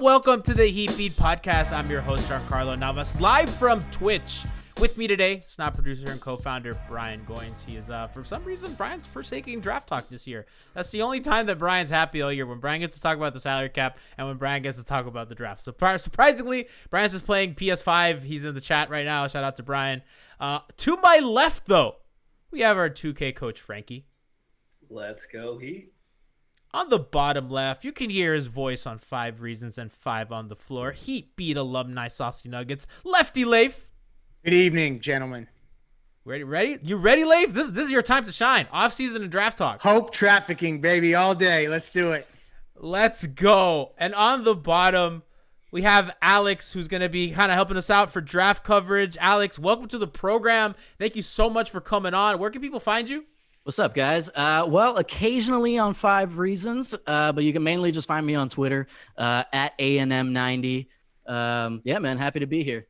Welcome to the Heat Feed Podcast. I'm your host, Giancarlo Navas, live from Twitch, With me today, Snot producer and co-founder Brian Goins. He is, for some reason, Brian's forsaking draft talk this year. That's the only time that Brian's happy all year, when Brian gets to talk about the salary cap and when Brian gets to talk about the draft. So surprisingly, Brian's just playing PS5. He's in the chat right now. Shout out to Brian. To my left, though, we have our 2K coach, Franky. Let's go, Heat. On the bottom left, you can hear his voice on 5 Reasons and 5 on the Floor. Heat beat alumni Saucy Nuggets. Lefty Leif. Good evening, gentlemen. Ready? You ready, Leif? This is your time to shine. Off season and draft talk. Hope trafficking, baby, all day. Let's do it. Let's go. And on the bottom, we have Alex, who's going to be kind of helping us out for draft coverage. Alex, welcome to the program. Thank you so much for coming on. Where can people find you? What's up, guys? Well, occasionally on 5 Reasons, but you can mainly just find me on Twitter at ANM90. Yeah, man, happy to be here.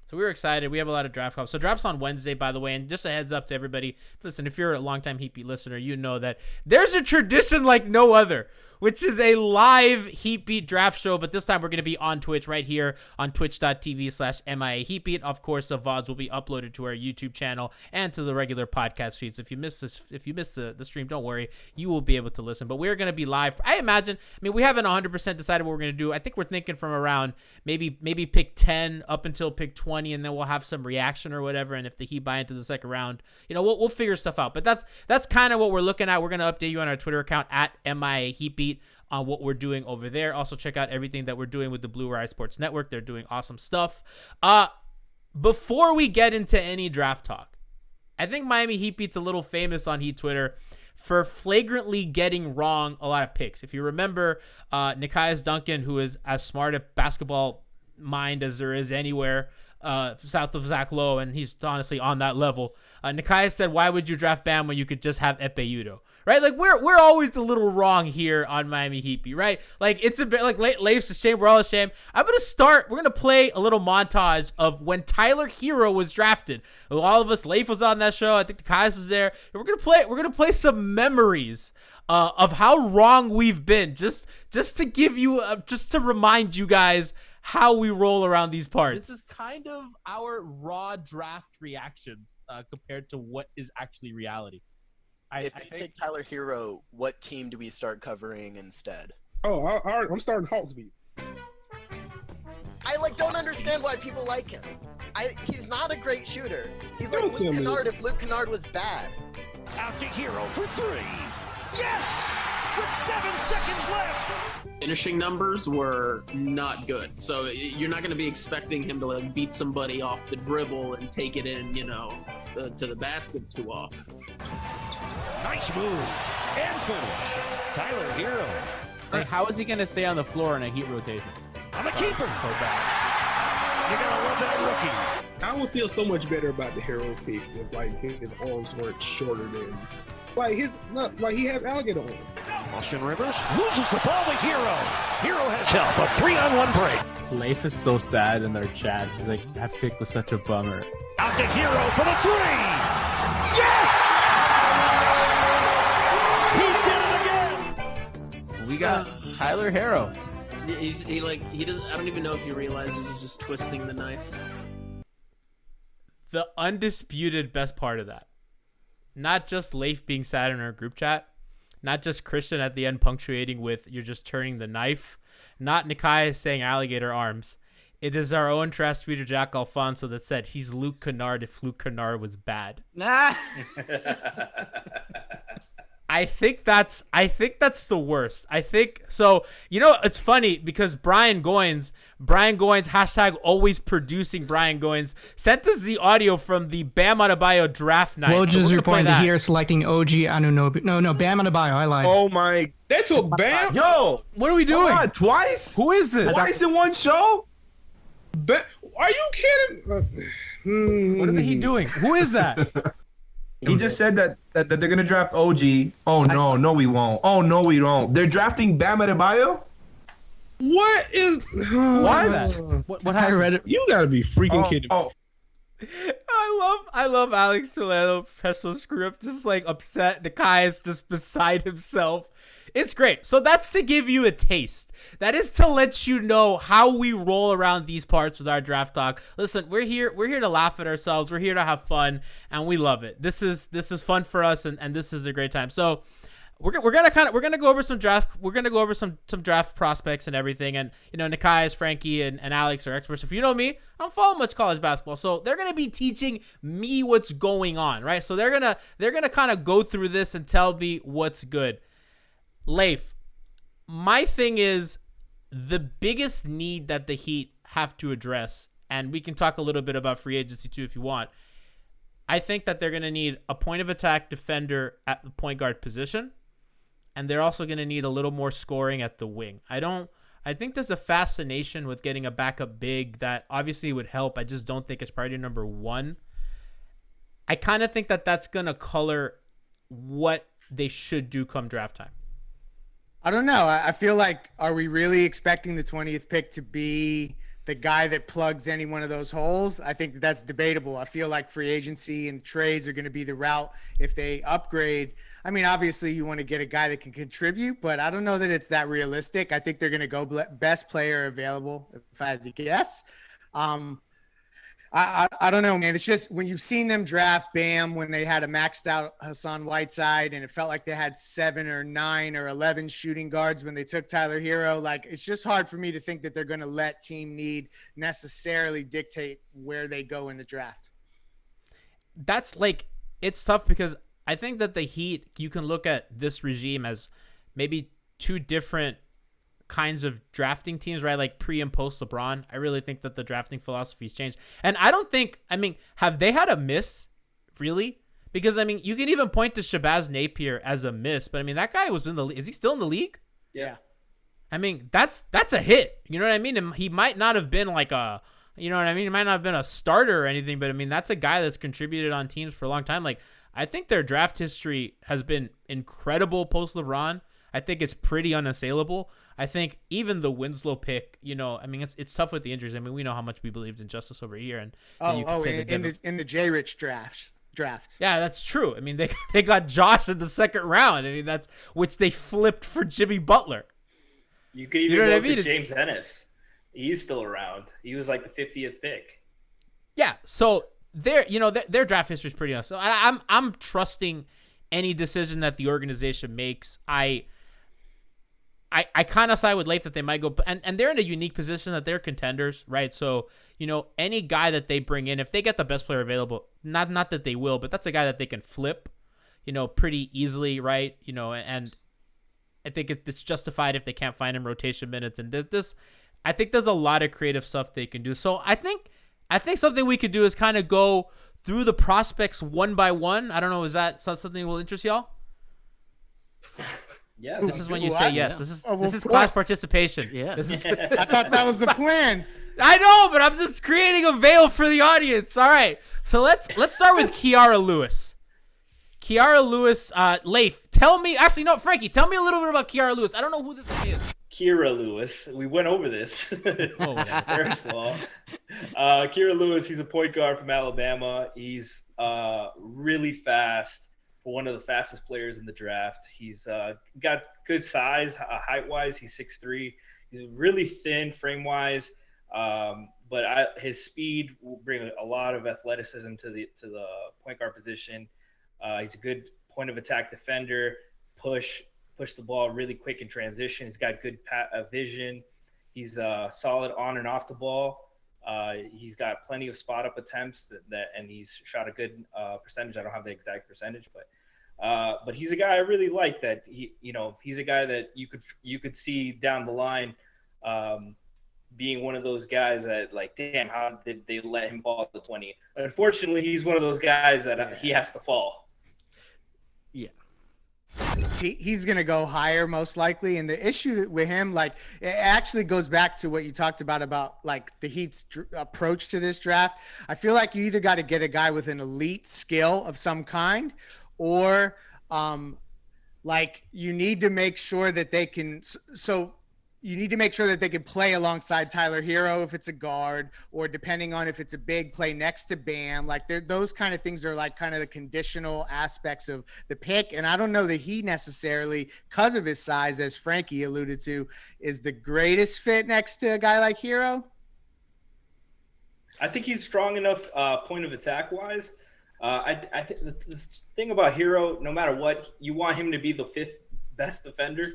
So we were excited. We have a lot of draft calls. So draft's on Wednesday, by the way. And just a heads up to everybody. Listen, if you're a longtime Heat Beat listener, you know that there's a tradition like no other, which is a live Heat Beat draft show. But this time we're going to be on Twitch right here on twitch.tv/MIA Heat Beat. Of course, the VODs will be uploaded to our YouTube channel and to the regular podcast feeds. If you miss the stream, don't worry. You will be able to listen. But we're going to be live. I imagine, we haven't 100% decided what we're going to do. I think we're thinking from around maybe pick 10 up until pick 20, and then we'll have some reaction or whatever. And if the Heat buy into the second round, we'll figure stuff out. But that's kind of what we're looking at. We're going to update you on our Twitter account at MIA Heat Beat on what we're doing over there. Also check out everything that we're doing with the Blue Wire Sports Network. They're doing awesome stuff. Before we get into any draft talk, I think Miami Heat Beat's a little famous on Heat Twitter for flagrantly getting wrong a lot of picks. If you remember, Nekias Duncan, who is as smart a basketball mind as there is anywhere south of Zach Lowe, and he's honestly on that level. Nekias said, "Why would you draft Bam when you could just have Epe Udoh?" Right? Like we're always a little wrong here on Miami Heat Beat, right? Like it's a bit like Leif's ashamed. We're all ashamed. We're gonna play a little montage of when Tyler Hero was drafted. All of us, Leif was on that show. I think Nekias was there. And we're gonna play some memories of how wrong we've been, just to give you, just to remind you guys how we roll around these parts. This is kind of our raw draft reactions compared to what is actually reality. If you take Tyler Hero, what team do we start covering instead? Oh, I'm starting Hawks beat. I don't understand why people like him. He's not a great shooter. He's like Luke Kennard if Luke Kennard was bad. Out to Hero for 3. Yes! With 7 seconds left. Finishing numbers were not good, so you're not going to be expecting him to beat somebody off the dribble and take it in, to the basket too often. Nice move and finish. Tyler Hero. Like, how is he going to stay on the floor in a Heat rotation? On the keeper. So bad. You're going to love that rookie. I would feel so much better about the Hero pick if his arms weren't shorter than he has alligator arms. Austin Rivers loses the ball to Hero. Hero has help. A 3-on-1 break. Leif is so sad in their chat. He's like, that pick was such a bummer. Out to Hero for the 3. Yes! He did it again. We got Tyler Hero. He doesn't. I don't even know if he realizes he's just twisting the knife. The undisputed best part of that, not just Leif being sad in our group chat, not just Christian at the end punctuating with "you're just turning the knife," not Nekias saying "alligator arms." It is our own trash tweeter Jack Alfonso that said he's Luke Kennard if Luke Kennard was bad. Nah. I think that's the worst. I think so. It's funny because Brian Goins, hashtag always producing Brian Goins, sent us the audio from the Bam Adebayo draft night. Woj is reporting here selecting OG Anunoby. No, Bam Adebayo. I lied. Oh my! They took Bam. Yo, what are we doing? Twice? Who is this? Twice in one show? Are you kidding? What are he doing? Who is that? He just said that they're gonna draft OG. Oh no, we won't. Oh no, we don't. They're drafting Bam Adebayo? What is? What happened? I read it. You gotta be freaking kidding me. I love Alex Toledo, professional screw up, just like upset. Nakai is just beside himself. It's great. So that's to give you a taste. That is to let you know how we roll around these parts with our draft talk. Listen, we're here to laugh at ourselves. We're here to have fun, and we love it. This is fun for us, and this is a great time. So we're gonna go over some draft. We're gonna go over some draft prospects and everything. And Nakai, Franky, and Alex are experts. If you know me, I don't follow much college basketball, so they're gonna be teaching me what's going on, right? So they're gonna kind of go through this and tell me what's good. Leif, my thing is the biggest need that the Heat have to address, and we can talk a little bit about free agency too if you want. I think that they're going to need a point of attack defender at the point guard position, and they're also going to need a little more scoring at the wing. I think there's a fascination with getting a backup big that obviously would help. I just don't think it's priority number one. I kind of think that that's going to color what they should do come draft time. I don't know. I feel like, are we really expecting the 20th pick to be the guy that plugs any one of those holes? I think that's debatable. I feel like free agency and trades are going to be the route if they upgrade. I mean, obviously you want to get a guy that can contribute, but I don't know that it's that realistic. I think they're going to go best player available, if I had to guess. I don't know, man. It's just when you've seen them draft Bam when they had a maxed out Hassan Whiteside and it felt like they had 7 or 9 or 11 shooting guards when they took Tyler Hero. Like, it's just hard for me to think that they're going to let team need necessarily dictate where they go in the draft. That's like, it's tough because I think that the Heat, you can look at this regime as maybe two different kinds of drafting teams, right? Like pre and post LeBron. I really think that the drafting philosophy's changed. And I don't think, have they had a miss? Really? Because, you can even point to Shabazz Napier as a miss, but that guy was in the league. Is he still in the league? Yeah. That's a hit. You know what I mean? And he might not have been like a, you know what I mean? He might not have been a starter or anything, but that's a guy that's contributed on teams for a long time. Like, I think their draft history has been incredible post LeBron. I think it's pretty unassailable. I think even the Winslow pick, it's tough with the injuries. We know how much we believed in Justice over here, and in the J Rich draft. Yeah, that's true. They got Josh in the second round. That's which they flipped for Jimmy Butler. You could even go to James Ennis. He's still around. He was like the 50th pick. Yeah, so their draft history is pretty nice. So I'm trusting any decision that the organization makes. I kind of side with Leif that they might go, and they're in a unique position that they're contenders, right? So, any guy that they bring in, if they get the best player available, not that they will, but that's a guy that they can flip, pretty easily, right? And I think it's justified if they can't find him rotation minutes. And I think there's a lot of creative stuff they can do. So I think something we could do is kind of go through the prospects one by one. I don't know, is that something that will interest y'all? Yeah, this is when you say yes. This is class participation. Yeah. I thought that was the plan. I know, but I'm just creating a veil for the audience. All right. So let's start with Kiara Lewis. Kiara Lewis, Leif, Franky, tell me a little bit about Kiara Lewis. I don't know who this is. Kira Lewis. We went over this. First of all. Kira Lewis, he's a point guard from Alabama. He's really fast. One of the fastest players in the draft. He's got good size, height-wise. He's 6'3". He's really thin frame-wise, but his speed will bring a lot of athleticism to the point guard position. He's a good point of attack defender. Push the ball really quick in transition. He's got good vision. He's solid on and off the ball. He's got plenty of spot up attempts and he's shot a good percentage. I don't have the exact percentage, but he's a guy I really like. That he's a guy that you could see down the line being one of those guys that, like, damn, how did they let him fall to 20? Unfortunately, he's one of those guys that he has to fall. Yeah. He's going to go higher most likely. And the issue with him, like, it actually goes back to what you talked about like the Heat's approach to this draft. I feel like you either got to get a guy with an elite skill of some kind, or like you need to make sure that they can. So you need to make sure that they can play alongside Tyler Hero if it's a guard, or depending on if it's a big, play next to Bam. Like those kind of things are like kind of the conditional aspects of the pick. And I don't know that he necessarily, because of his size, as Franky alluded to, is the greatest fit next to a guy like Hero. I think he's strong enough point of attack wise. I think the thing about Hero, no matter what, you want him to be the 5th best defender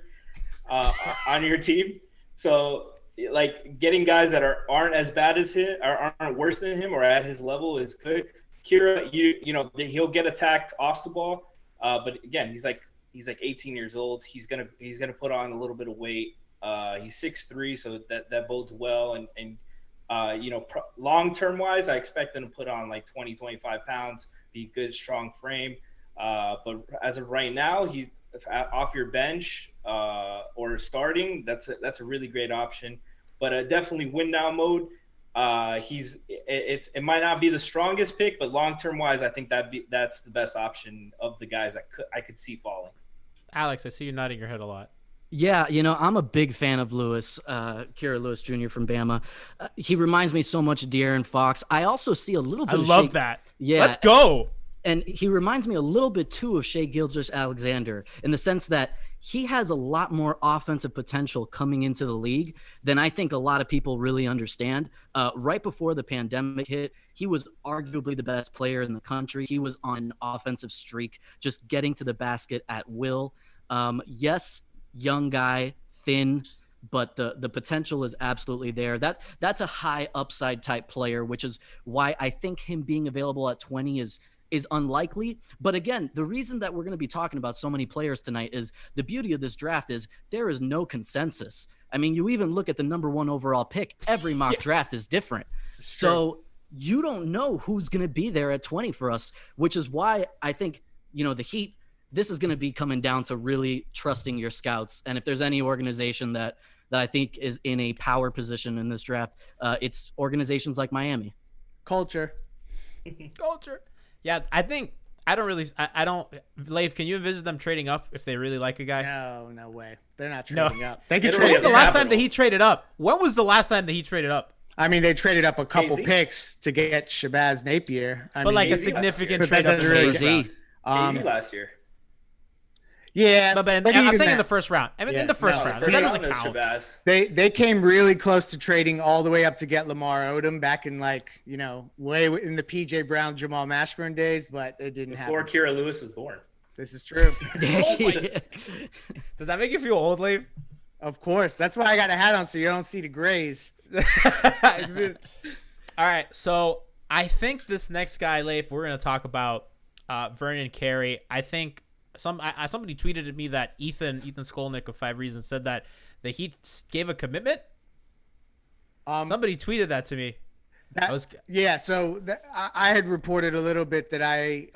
on your team. So like getting guys that aren't as bad as him or aren't worse than him or at his level is good. Kira, you know, he'll get attacked off the ball. But again, he's like 18 years old. He's gonna put on a little bit of weight. He's 6'3", so that bodes well. And you know, long term wise, I expect him to put on like 20-25 pounds, be good, strong frame. But as of right now, he off your bench or starting, that's a really great option. But definitely win now mode. It might not be the strongest pick, but long term wise, I think that's the best option of the guys I could see falling. Alex, I see you nodding your head a lot. Yeah, you know, I'm a big fan of Lewis, Kira Lewis Jr. from Bama. He reminds me so much of De'Aaron Fox. I also see a little bit I of love that. Yeah. Let's go. And he reminds me a little bit, too, of Shai Gilgeous-Alexander in the sense that he has a lot more offensive potential coming into the league than I think a lot of people really understand. Right before the pandemic hit, he was arguably the best player in the country. He was on an offensive streak, just getting to the basket at will. Yes, young guy, thin, but the potential is absolutely there. That's a high upside type player, which is why I think him being available at 20 is unlikely. But again, the reason that we're going to be talking about so many players tonight is the beauty of this draft is there is no consensus. I mean, you even look at the number 1 overall pick, every mock draft is different. So you don't know who's going to be there at 20 for us, which is why I think, you know, the Heat, this is going to be coming down to really trusting your scouts. And if there's any organization that I think is in a power position in this draft, it's organizations like Miami. Culture. Yeah, I don't. Leif, can you envision them trading up if they really like a guy? No way. They're not trading up. They could trade. When was the last time that he traded up? When was the last time that he traded up? I mean, they traded up a couple picks to get Shabazz Napier. But like a significant trade up. Easy last year. Yeah, but I'm saying in the first round. I mean, in the first round. That doesn't count. They came really close to trading all the way up to get Lamar Odom back in way in the PJ Brown, Jamal Mashburn days, but it didn't happen. Before Kira Lewis was born. This is true. Does that make you feel old, Leif? Of course. That's why I got a hat on so you don't see the grays. All right, so I think this next guy, Leif, we're going to talk about Vernon Carey. I think somebody tweeted at me that Ethan Skolnick of 5 Reasons said that the Heat gave a commitment. Somebody tweeted that to me. So I had reported a little bit that I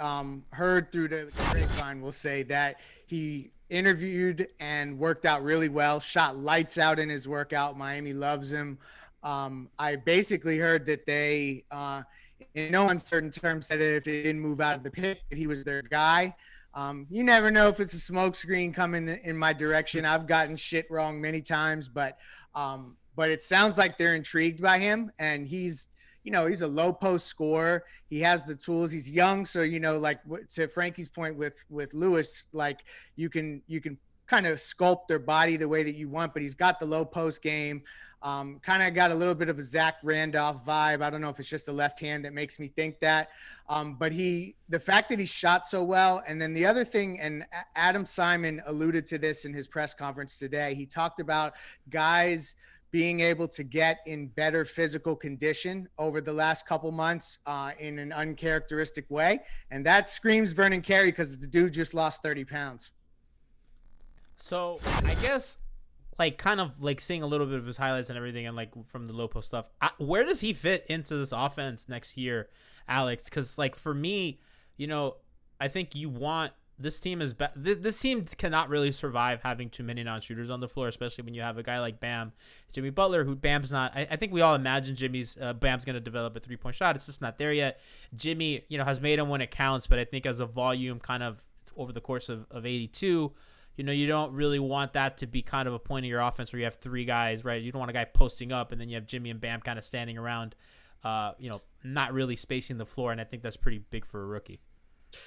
heard through the grapevine. Will say that he interviewed and worked out really well, shot lights out in his workout. Miami loves him. I basically heard that they, in no uncertain terms, said that if they didn't move out of the pick, that he was their guy. You never know if it's a smokescreen coming in my direction. I've gotten shit wrong many times, but it sounds like they're intrigued by him, and he's a low post scorer. He has the tools. He's young, so like to Franky's point with Lewis, like you can kind of sculpt their body the way that you want, but he's got the low post game. Kind of got a little bit of a Zach Randolph vibe. I don't know if it's just the left hand that makes me think that. But the fact that he shot so well, and then the other thing, and Adam Simon alluded to this in his press conference today, he talked about guys being able to get in better physical condition over the last couple months in an uncharacteristic way. And that screams Vernon Carey because the dude just lost 30 pounds. So I guess kind of seeing a little bit of his highlights and everything and from the low post stuff, where does he fit into this offense next year, Alex? Because for me, I think you want this team is this team cannot really survive having too many non-shooters on the floor, especially when you have a guy like Bam, Jimmy Butler, who Bam's not. I think we all imagine Bam's going to develop a 3-point shot. It's just not there yet. Jimmy, has made him when it counts, but I think as a volume kind of over the course of 82, You know, you don't really want that to be kind of a point of your offense where you have three guys, right? You don't want a guy posting up and then you have Jimmy and Bam kind of standing around, not really spacing the floor. And I think that's pretty big for a rookie.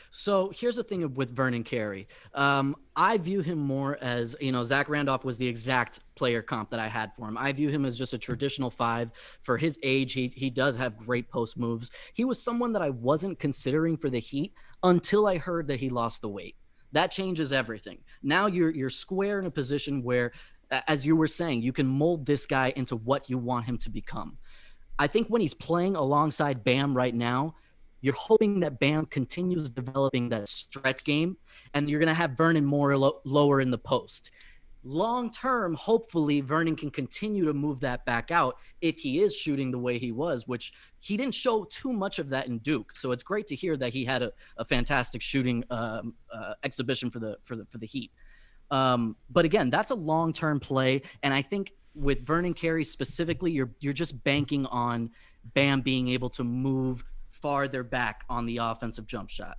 So here's the thing with Vernon Carey. I view him more as, Zach Randolph was the exact player comp that I had for him. I view him as just a traditional 5 for his age. He does have great post moves. He was someone that I wasn't considering for the Heat until I heard that he lost the weight. That changes everything. Now you're square in a position where, as you were saying, you can mold this guy into what you want him to become. I think when he's playing alongside Bam right now, you're hoping that Bam continues developing that stretch game, and you're going to have Vernon more lower in the post. Long term, hopefully, Vernon can continue to move that back out if he is shooting the way he was, which he didn't show too much of that in Duke. So it's great to hear that he had a fantastic shooting exhibition for the Heat. But again, that's a long-term play, and I think with Vernon Carey specifically, you're just banking on Bam being able to move farther back on the offensive jump shot.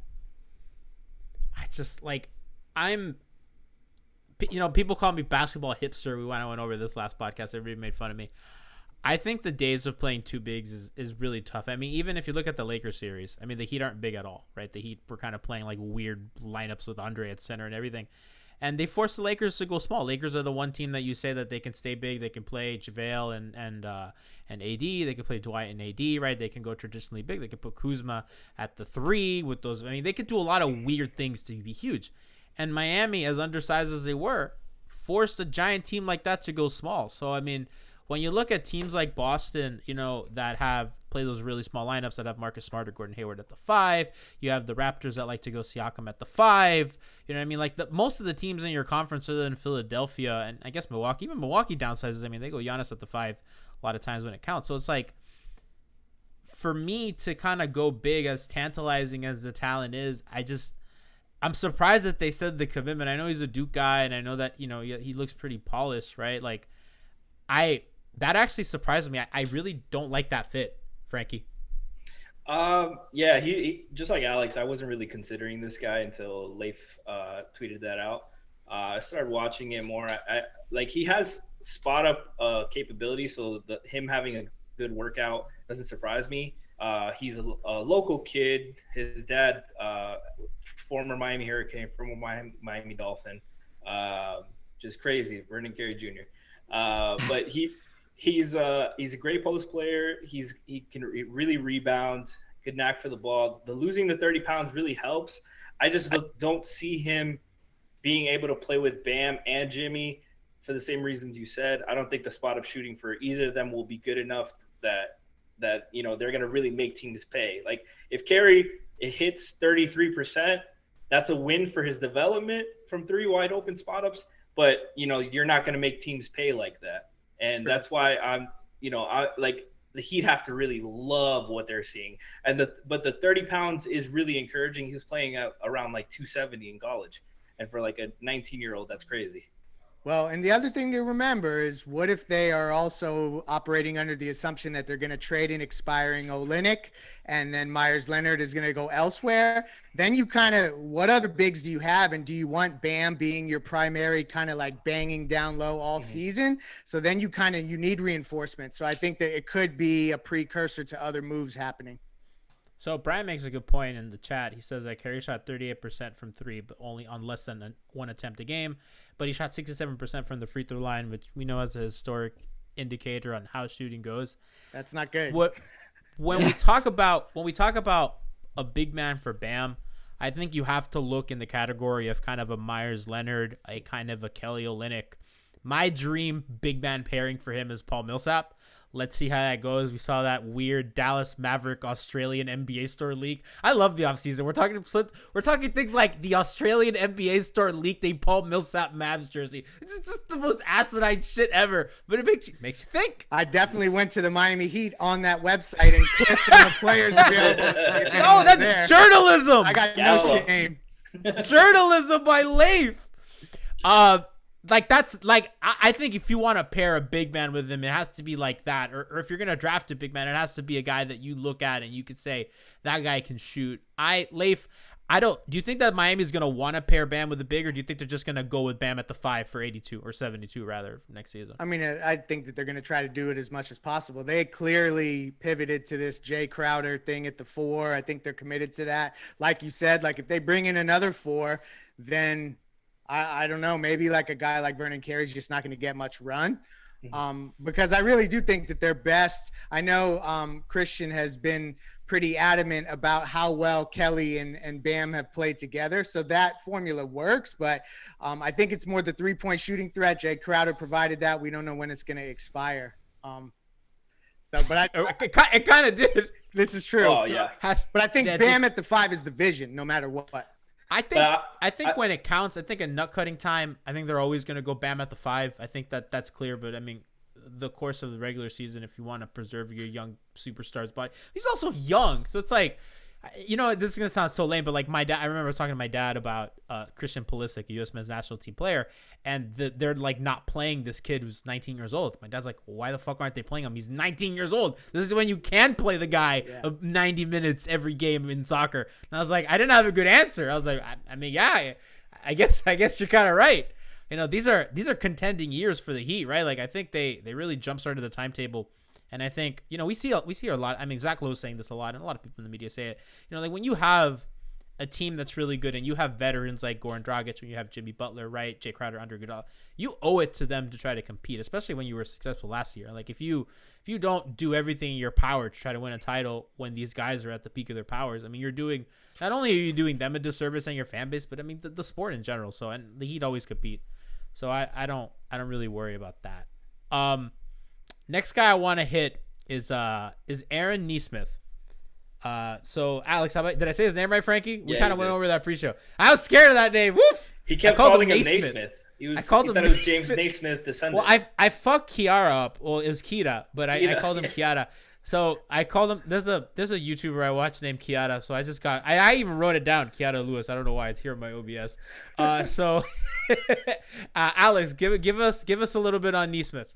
People call me basketball hipster. We went over this last podcast. Everybody made fun of me. I think the days of playing two bigs is really tough. I mean, even if you look at the Lakers series, I mean, the Heat aren't big at all, right? The Heat were kind of playing like weird lineups with Andre at center and everything. And they forced the Lakers to go small. Lakers are the one team that you say that they can stay big. They can play JaVale and AD. They can play Dwight and AD, right? They can go traditionally big. They can put Kuzma at the 3 with those. I mean, they could do a lot of weird things to be huge. And Miami, as undersized as they were, forced a giant team like that to go small. So, I mean, when you look at teams like Boston, that have play those really small lineups that have Marcus Smart or Gordon Hayward at the 5, you have the Raptors that like to go Siakam at the 5. You know what I mean? Like most of the teams in your conference other than Philadelphia and I guess Milwaukee, even Milwaukee downsizes. I mean, they go Giannis at the 5 a lot of times when it counts. So it's like, for me to kind of go big, as tantalizing as the talent is, I'm surprised that they said the commitment. I know he's a Duke guy, and I know that, he looks pretty polished, right? Like, that actually surprised me. I really don't like that fit, Franky. Yeah, he just like Alex, I wasn't really considering this guy until Leif tweeted that out. I started watching it more. He has spot up capability, so him having a good workout doesn't surprise me. He's a local kid. His dad, former Miami Hurricane, former Miami Dolphin, just crazy, Vernon Carey Jr. But he's a great post player. He can really rebound, good knack for the ball. The losing the 30 pounds really helps. I just don't see him being able to play with Bam and Jimmy for the same reasons you said. I don't think the spot up shooting for either of them will be good enough that they're going to really make teams pay. Like if Carey hits 33%, that's a win for his development from 3 wide open spot ups. But you're not going to make teams pay like that, and sure. That's why the Heat have to really love what they're seeing. But the 30 pounds is really encouraging. He was playing at around like 270 in college, and for like a 19-year-old, that's crazy. Well, and the other thing to remember is, what if they are also operating under the assumption that they're going to trade an expiring Olynyk, and then Myers Leonard is going to go elsewhere? Then you what other bigs do you have, and do you want Bam being your primary kind of like banging down low all season? So then you need reinforcement. So I think that it could be a precursor to other moves happening. So Brian makes a good point in the chat. He says that Carey shot 38% from 3, but only on less than one attempt a game. But he shot 67% from the free throw line, which we know as a historic indicator on how shooting goes. That's not good. When we talk about a big man for Bam, I think you have to look in the category of kind of a Myers Leonard, a kind of a Kelly Olynyk. My dream big man pairing for him is Paul Millsap. Let's see how that goes. We saw that weird Dallas Maverick Australian NBA store leak. I love the offseason. We're talking things like the Australian NBA store leaked a Paul Millsap Mavs jersey. It's just the most asinine shit ever, but it makes you think. I definitely went to the Miami Heat on that website and clicked on the players available. No, that's journalism. I got no shame. Journalism by Leif. I think if you want to pair a big man with him, it has to be like that. Or if you're going to draft a big man, it has to be a guy that you look at and you could say, that guy can shoot. Leif, Do you think that Miami's going to want to pair Bam with the big, or do you think they're just going to go with Bam at the 5 for 82 or 72 rather next season? I mean, I think that they're going to try to do it as much as possible. They clearly pivoted to this Jay Crowder thing at the 4. I think they're committed to that. Like you said, like if they bring in another 4, then I don't know, maybe like a guy like Vernon Carey's just not going to get much run. Because I really do think that they're best. I know Christian has been pretty adamant about how well Kelly and Bam have played together. So that formula works, but I think it's more the 3-point shooting threat. Jay Crowder provided that. We don't know when it's going to expire. But it kind of did. This is true. Oh, yeah. But I think Bam at the 5 is the vision, no matter what. I think when it counts, I think in nut cutting time, I think they're always going to go Bam at the 5. I think that's clear. But I mean, the course of the regular season, if you want to preserve your young superstars body, he's also young, so it's like, this is gonna sound so lame, but like my dad, I remember talking to my dad about Christian Pulisic, a U.S. men's national team player, and they're like not playing this kid who's 19 years old. My dad's like, why the fuck aren't they playing him? He's 19 years old. This is when you can play the guy 90 minutes every game in soccer. And I was like, I didn't have a good answer. I was like, I guess you're kind of right. These are contending years for the Heat, right? Like I think they really jump started the timetable. And I think, we see a lot. I mean, Zach Lowe's saying this a lot, and a lot of people in the media say it. Like when you have a team that's really good and you have veterans like Goran Dragic, when you have Jimmy Butler, right, Jay Crowder, Andre Iguodala, you owe it to them to try to compete, especially when you were successful last year. Like if you don't do everything in your power to try to win a title when these guys are at the peak of their powers, I mean, not only are you doing them a disservice and your fan base, but I mean the sport in general. So, and the Heat always compete. So I don't really worry about that. Next guy I want to hit is Aaron Nesmith. So Alex, did I say his name right, Frankie? We kind of went over that pre-show. I was scared of that name. Woof! He kept calling him Naismith. I called him. It was James Naismith's descendant. Well, I fucked Kiara up. Well, it was Kita, but I called him Kiara. So I called him. There's a YouTuber I watch named Kiara. So I even wrote it down, Kiara Lewis. I don't know why it's here in my OBS. So Alex, give us a little bit on Nesmith.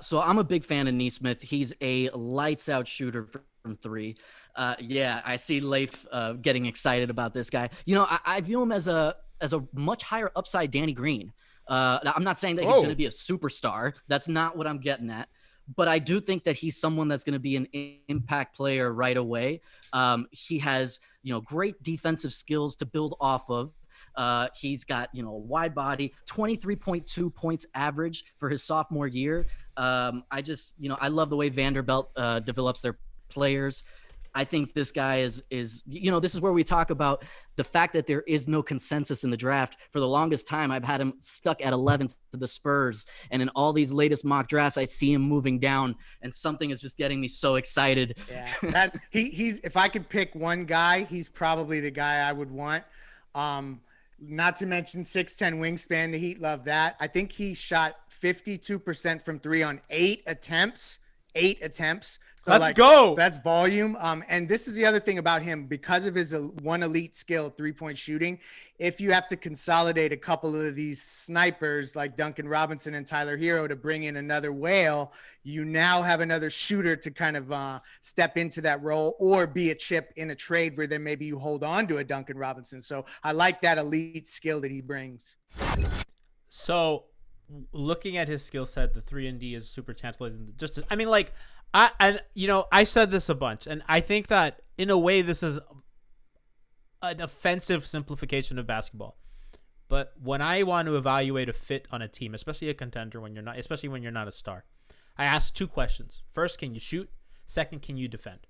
So I'm a big fan of Nesmith. He's a lights out shooter from 3. I see Leif getting excited about this guy. I view him as a much higher upside Danny Green. I'm not saying that he's going to be a superstar. That's not what I'm getting at. But I do think that he's someone that's going to be an impact player right away. He has, great defensive skills to build off of. He's got, a wide body, 23.2 points average for his sophomore year. I love the way Vanderbilt develops their players. I think this guy is this is where we talk about the fact that there is no consensus in the draft. For the longest time, I've had him stuck at 11th to the Spurs. And in all these latest mock drafts, I see him moving down, and something is just getting me so excited. Yeah, he's if I could pick one guy, he's probably the guy I would want. Not to mention 6'10" wingspan. The Heat love that. I think he shot 52% from 3 on 8 attempts. 8 attempts. So Let's go. So that's volume. And this is the other thing about him, because of his one elite skill, 3-point shooting. If you have to consolidate a couple of these snipers like Duncan Robinson and Tyler Hero to bring in another whale, you now have another shooter to kind of step into that role, or be a chip in a trade where then maybe you hold on to a Duncan Robinson. So I like that elite skill that he brings. So looking at his skill set, the 3-and-D is super tantalizing. I said this a bunch, and I think that in a way this is an offensive simplification of basketball. But when I want to evaluate a fit on a team, especially a contender, when you're not a star, I ask 2 questions. First, can you shoot? Second, can you defend?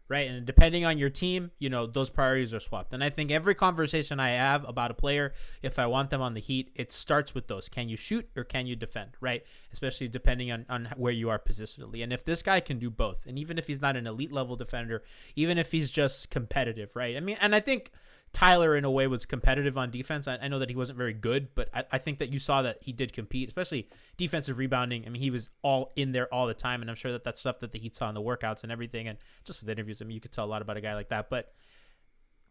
Right? And depending on your team, those priorities are swapped. And I think every conversation I have about a player, if I want them on the Heat, it starts with those. Can you shoot or can you defend? Right? Especially depending on where you are positionally. And if this guy can do both, and even if he's not an elite level defender, even if he's just competitive, right? I mean, and I think Tyler, in a way, was competitive on defense. I know that he wasn't very good, but I think that you saw that he did compete, especially defensive rebounding. I mean, he was all in there all the time, and I'm sure that that's stuff that the Heat saw in the workouts and everything, and just with interviews. I mean, you could tell a lot about a guy like that. But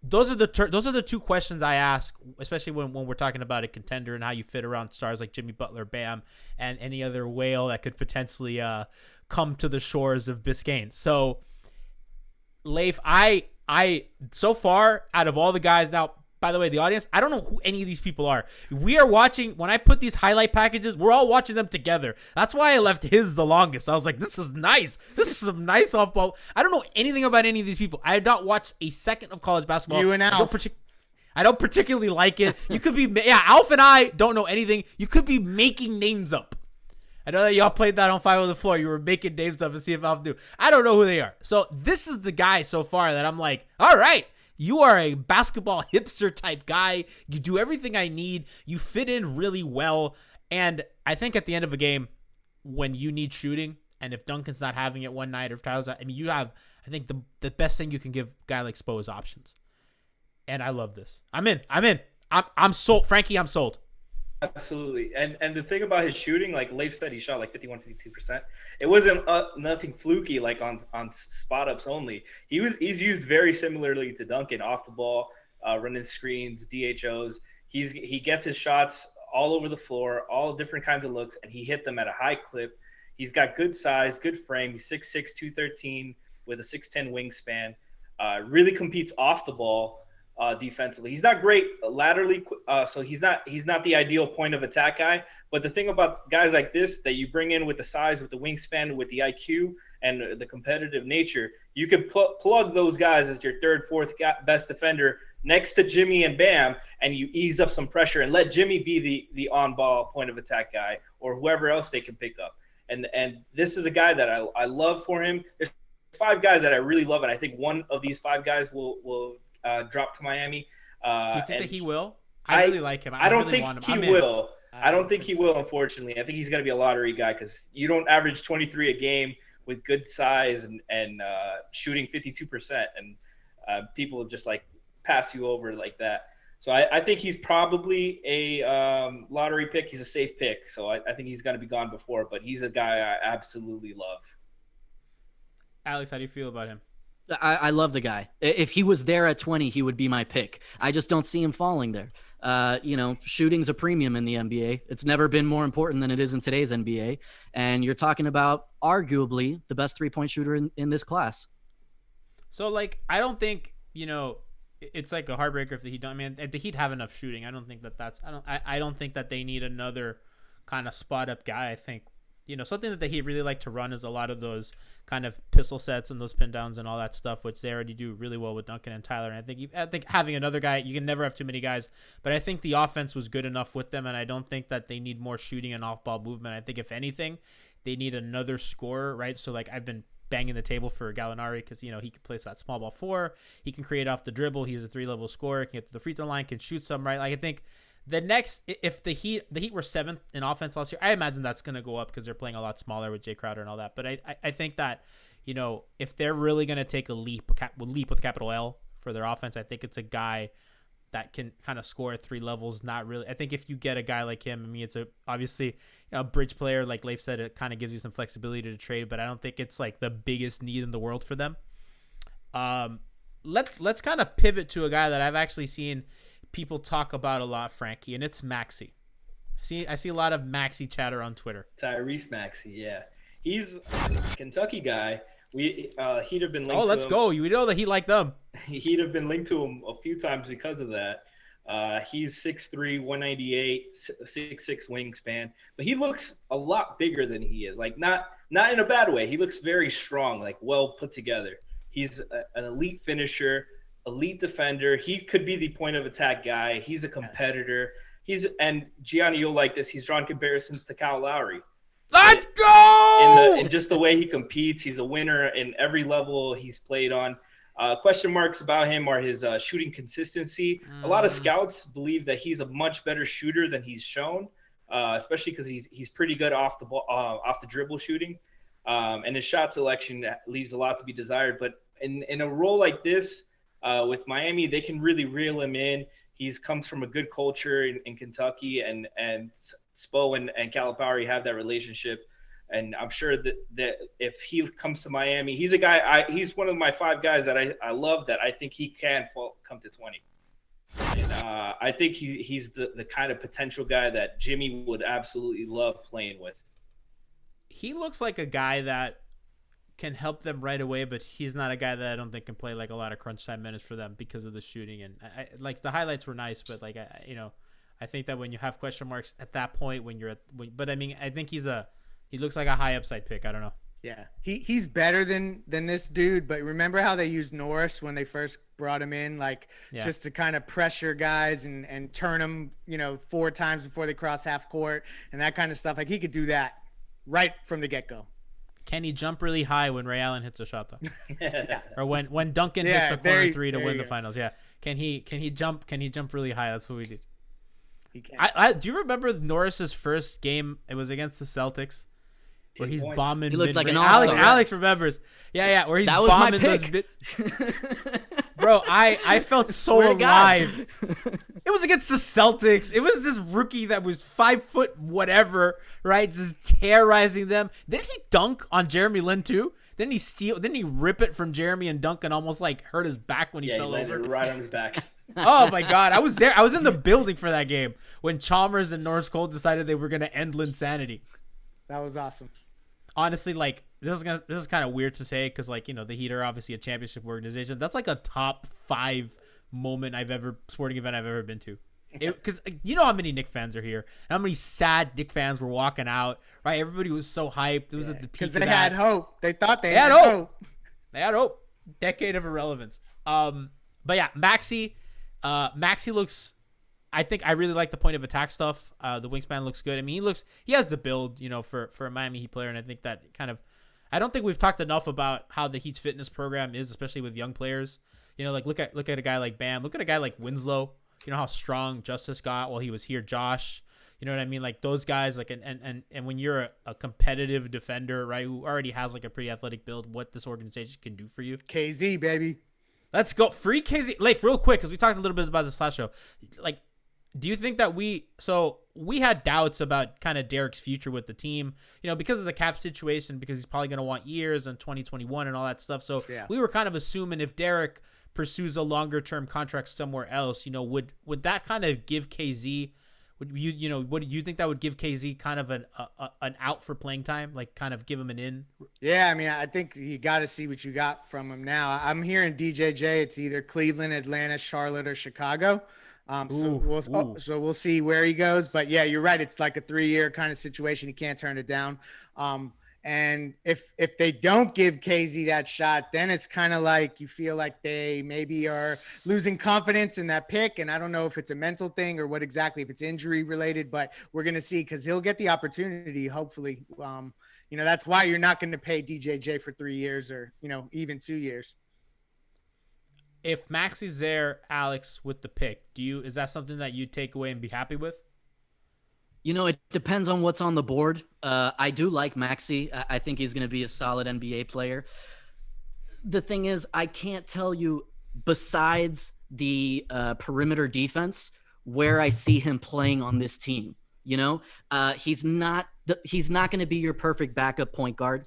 those are the 2 questions I ask, especially when we're talking about a contender and how you fit around stars like Jimmy Butler, Bam, and any other whale that could potentially come to the shores of Biscayne. So, Leif, so far out of all the guys now. By the way, the audience, I don't know who any of these people are. We are watching, when I put these highlight packages, we're all watching them together. That's why I left his the longest. I was like, this is nice. This is some nice off-ball. I don't know anything about any of these people. I have not watched a second of college basketball. You and Alf. I don't particularly like it. You could be, Alf and I don't know anything. You could be making names up. I know that y'all played that on Five on the Floor. You were making names up and see if Alf knew. I don't know who they are. So this is the guy so far that I'm like, all right. You are a basketball hipster type guy. You do everything I need. You fit in really well. And I think at the end of a game, when you need shooting, and if Duncan's not having it one night or if Tyler's not, I mean, you have, I think the best thing you can give a guy like Spo is options. And I love this. I'm in. I'm sold. Franky, I'm sold. Absolutely. And the thing about his shooting, like Leif said, he shot like 51, 52%. It wasn't nothing fluky like on spot ups only. He's used very similarly to Duncan off the ball, running screens, DHOs. He gets his shots all over the floor, all different kinds of looks, and he hit them at a high clip. He's got good size, good frame. He's 6'6", 213 with a 6'10" wingspan. Really competes off the ball. Defensively, he's not great laterally, so he's not the ideal point of attack guy. But the thing about guys like this that you bring in with the size, with the wingspan, with the IQ, and the competitive nature, you could plug those guys as your third, fourth best defender next to Jimmy and Bam, and you ease up some pressure and let Jimmy be the on-ball point of attack guy or whoever else they can pick up. And this is a guy that I love for him. There's 5 guys that I really love, and I think one of these 5 guys will drop to Miami. Do you think that he will? I really like him. I don't really think he will. I don't think he will, unfortunately. I think he's going to be a lottery guy because you don't average 23 a game with good size and shooting 52%, and people just like pass you over like that. So I think he's probably a lottery pick. He's a safe pick. So I think he's going to be gone before, but he's a guy I absolutely love. Alex, how do you feel about him? I love the guy. If he was there at 20, he would be my pick. I just don't see him falling there. Shooting's a premium in the NBA. It's never been more important than it is in today's NBA. And you're talking about arguably the best 3-point shooter in this class. So, I don't think, it's like a heartbreaker if the Heat don't. I mean, the Heat have enough shooting. I don't think that's. I don't think that they need another kind of spot up guy. I think something that the Heat really like to run is a lot of those kind of pistol sets and those pin downs and all that stuff, which they already do really well with Duncan and Tyler. And I think having another guy, you can never have too many guys, but I think the offense was good enough with them, and I don't think that they need more shooting and off-ball movement. I think if anything, they need another scorer, right? So I've been banging the table for Gallinari because he can play that small ball 4, he can create off the dribble, he's a 3-level scorer, can get to the free throw line, can shoot some, right? I think the next, if the Heat were 7th in offense last year, I imagine that's going to go up because they're playing a lot smaller with Jay Crowder and all that. But I think that, if they're really going to take a leap with capital L for their offense, I think it's a guy that can kind of score at 3 levels. Not really. I think if you get a guy like him, I mean, it's obviously a bridge player. Like Leif said, it kind of gives you some flexibility to trade, but I don't think it's the biggest need in the world for them. Let's kind of pivot to a guy that I've actually seen people talk about a lot, Franky, and it's Maxey. I see a lot of Maxey chatter on Twitter. Tyrese Maxey, yeah, he's a Kentucky guy. He'd have been linked. Oh, let's go! You know that he liked them. He'd have been linked to him a few times because of that. He's 6'3", 198, 6'6" wingspan, but he looks a lot bigger than he is. Not in a bad way. He looks very strong, well put together. He's an elite finisher, elite defender. He could be the point of attack guy. He's a competitor. And Gianni, you'll like this. He's drawn comparisons to Kyle Lowry. Let's go! In just the way he competes, he's a winner in every level he's played on. Question marks about him are his shooting consistency. A lot of scouts believe that he's a much better shooter than he's shown, especially because he's pretty good off the ball, off the dribble shooting, and his shot selection leaves a lot to be desired. But in a role like this with Miami, they can really reel him in. He's comes from a good culture in Kentucky, and Spo and Calipari have that relationship. And I'm sure that if he comes to Miami, he's a guy. He's one of my 5 guys that I love. That I think he can come to 20. And I think he's the kind of potential guy that Jimmy would absolutely love playing with. He looks like a guy that can help them right away, but he's not a guy that I don't think can play like a lot of crunch time minutes for them because of the shooting. And I like the highlights were nice, but like I think that when you have question marks at that point, but I mean, I think he looks like a high upside pick. I don't know. Yeah, he's better than this dude. But remember how they used Norris when they first brought him in, like just to kind of pressure guys and turn them, 4 times before they cross half court and that kind of stuff. Like he could do that right from the get go. Can he jump really high when Ray Allen hits a shot though? Or when Duncan hits a corner 3 to win the finals? Yeah. Can he jump? Can he jump really high? That's what we did. He can. I do you remember Norris's first game? It was against the Celtics, where he's bombing. He looked like an all-star. Alex remembers. Yeah. Where he's bombing those. Bro, I felt so alive. It was against the Celtics. It was this rookie that was 5 foot whatever, right? Just terrorizing them. Didn't he dunk on Jeremy Lin too? Didn't he rip it from Jeremy and dunk and almost like hurt his back when he fell he over? right on his back. Oh my God, I was there. I was in the building for that game when Chalmers and Norris Cole decided they were gonna end Linsanity. That was awesome. Honestly, like this is kind of weird to say because like the Heat are obviously a championship organization. That's like a top 5 sporting event I've ever been to. Because you know how many Knicks fans are here, and how many sad Knicks fans were walking out. Right, everybody was so hyped. It was at the peak because of they that. had hope. They thought they had hope. They had hope. Decade of irrelevance. But yeah, Maxey looks. I think I really like the point of attack stuff. The wingspan looks good. I mean, he has the build, for a Miami Heat player, and I think that kind of. I don't think we've talked enough about how the Heat's fitness program is, especially with young players. Like look at a guy like Bam. Look at a guy like Winslow. You know how strong Justice got while he was here. Josh. You know what I mean? Like those guys. Like and when you're a competitive defender, right, who already has like a pretty athletic build, what this organization can do for you. KZ baby. Let's go free KZ. Leif, real quick, because we talked a little bit about this last show. Like, do you think that we had doubts about kind of Derek's future with the team, because of the cap situation, because he's probably going to want years in 2021 and all that stuff. So we were kind of assuming if Derek pursues a longer term contract somewhere else, would that kind of give KZ, what do you think that would give KZ kind of an out for playing time, like kind of give him an in? Yeah, I mean, I think you got to see what you got from him now. I'm hearing DJJ. It's either Cleveland, Atlanta, Charlotte, or Chicago. So we'll see where he goes. But yeah, you're right. It's like a 3-year kind of situation. He can't turn it down. And if they don't give KZ that shot, then it's kind of like you feel like they maybe are losing confidence in that pick. And I don't know if it's a mental thing or what exactly, if it's injury related, but we're going to see because he'll get the opportunity, hopefully. That's why you're not going to pay DJJ for 3 years or, even 2 years. If Maxey's there, Alex, with the pick, is that something that you take away and be happy with? It depends on what's on the board. I do like Maxey. I think he's going to be a solid NBA player. The thing is, I can't tell you, besides the perimeter defense, where I see him playing on this team. He's not going to be your perfect backup point guard.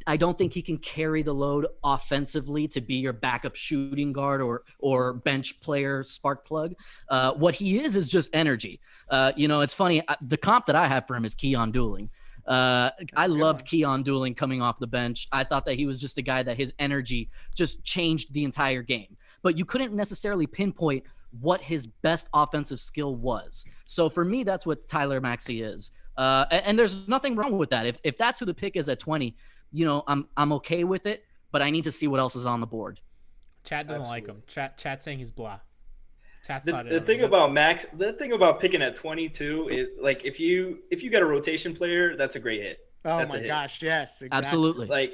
I don't think he can carry the load offensively to be your backup shooting guard or bench player spark plug. What he is just energy. It's funny. The comp that I have for him is Keon Dooling. I loved Keon Dooling coming off the bench. I thought that he was just a guy that his energy just changed the entire game. But you couldn't necessarily pinpoint what his best offensive skill was. So for me, that's what Tyler Maxey is. And there's nothing wrong with that. If that's who the pick is at 20, I'm okay with it, but I need to see what else is on the board. Chat doesn't like him. Chat saying he's blah. Chat's not the thing about Max. The thing about picking at 22 is like if you get a rotation player, that's a great hit. Oh my gosh, yes, exactly. Absolutely.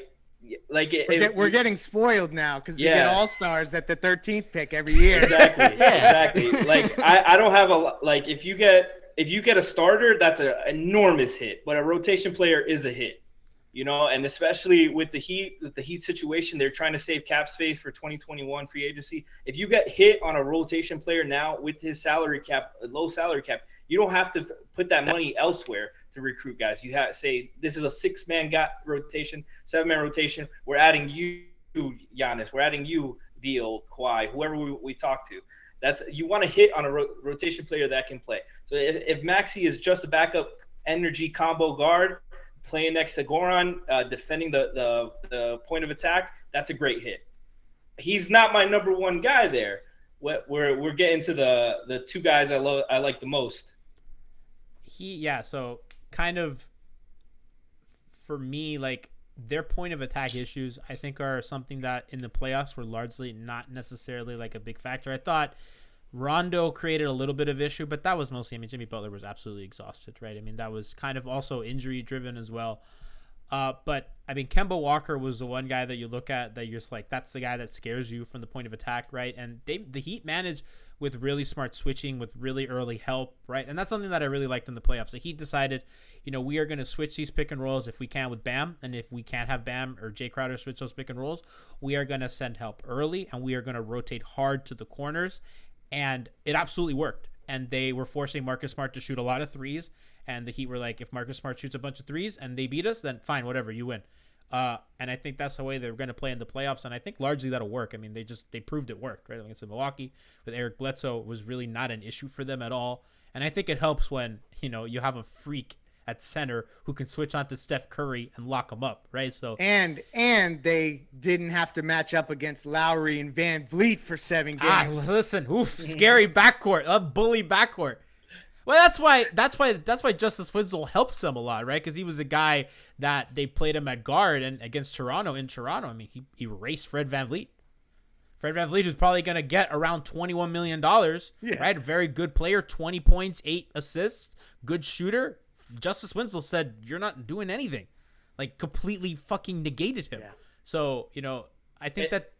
We're getting spoiled now because we get all-stars at the 13th pick every year. Exactly. Like I don't have if you get a starter, that's an enormous hit, but a rotation player is a hit. And especially with the Heat situation, they're trying to save cap space for 2021 free agency. If you get hit on a rotation player now with his salary cap, low salary cap, you don't have to put that money elsewhere to recruit guys. You have to say, this is a 6-man rotation, 7-man rotation. We're adding you, Giannis. We're adding you, Beal, Kawhi, whoever we talk to. You want to hit on a rotation player that can play. So if Maxey is just a backup energy combo guard, playing next to Goran, defending the point of attack, that's a great hit. He's not my number one guy there. We're getting to the two guys I like the most. So kind of for me, like their point of attack issues, I think are something that in the playoffs were largely not necessarily like a big factor. I thought Rondo created a little bit of issue, but that was mostly, Jimmy Butler was absolutely exhausted, right? That was kind of also injury driven as well. But Kemba Walker was the one guy that you look at that you're just like, that's the guy that scares you from the point of attack, right? And the Heat managed with really smart switching, with really early help, right? And that's something that I really liked in the playoffs. The Heat decided, we are going to switch these pick and rolls if we can with Bam, and if we can't have Bam or Jay Crowder switch those pick and rolls, we are going to send help early, and we are going to rotate hard to the corners, and it absolutely worked. And they were forcing Marcus Smart to shoot a lot of threes, and the Heat were like, if Marcus Smart shoots a bunch of threes and they beat us, then fine, whatever, you win. And I think that's the way they're going to play in the playoffs, and I think largely that'll work. They proved it worked, right? Against Milwaukee with Eric Bledsoe, it was really not an issue for them at all. And I think it helps when, you have a freak at center who can switch on to Steph Curry and lock him up, right? So and they didn't have to match up against Lowry and Van Vliet for 7 games. Listen, scary backcourt, a bully backcourt. Well, that's why Justice Winslow helps them a lot, right? Because he was a guy that they played him at guard, and against Toronto in Toronto, he erased Fred VanVleet. Fred VanVleet is probably going to get around $21 million, right? A very good player, 20 points, 8 assists, good shooter. Justice Winslow said, you're not doing anything. Like, completely fucking negated him. Yeah. So, I think that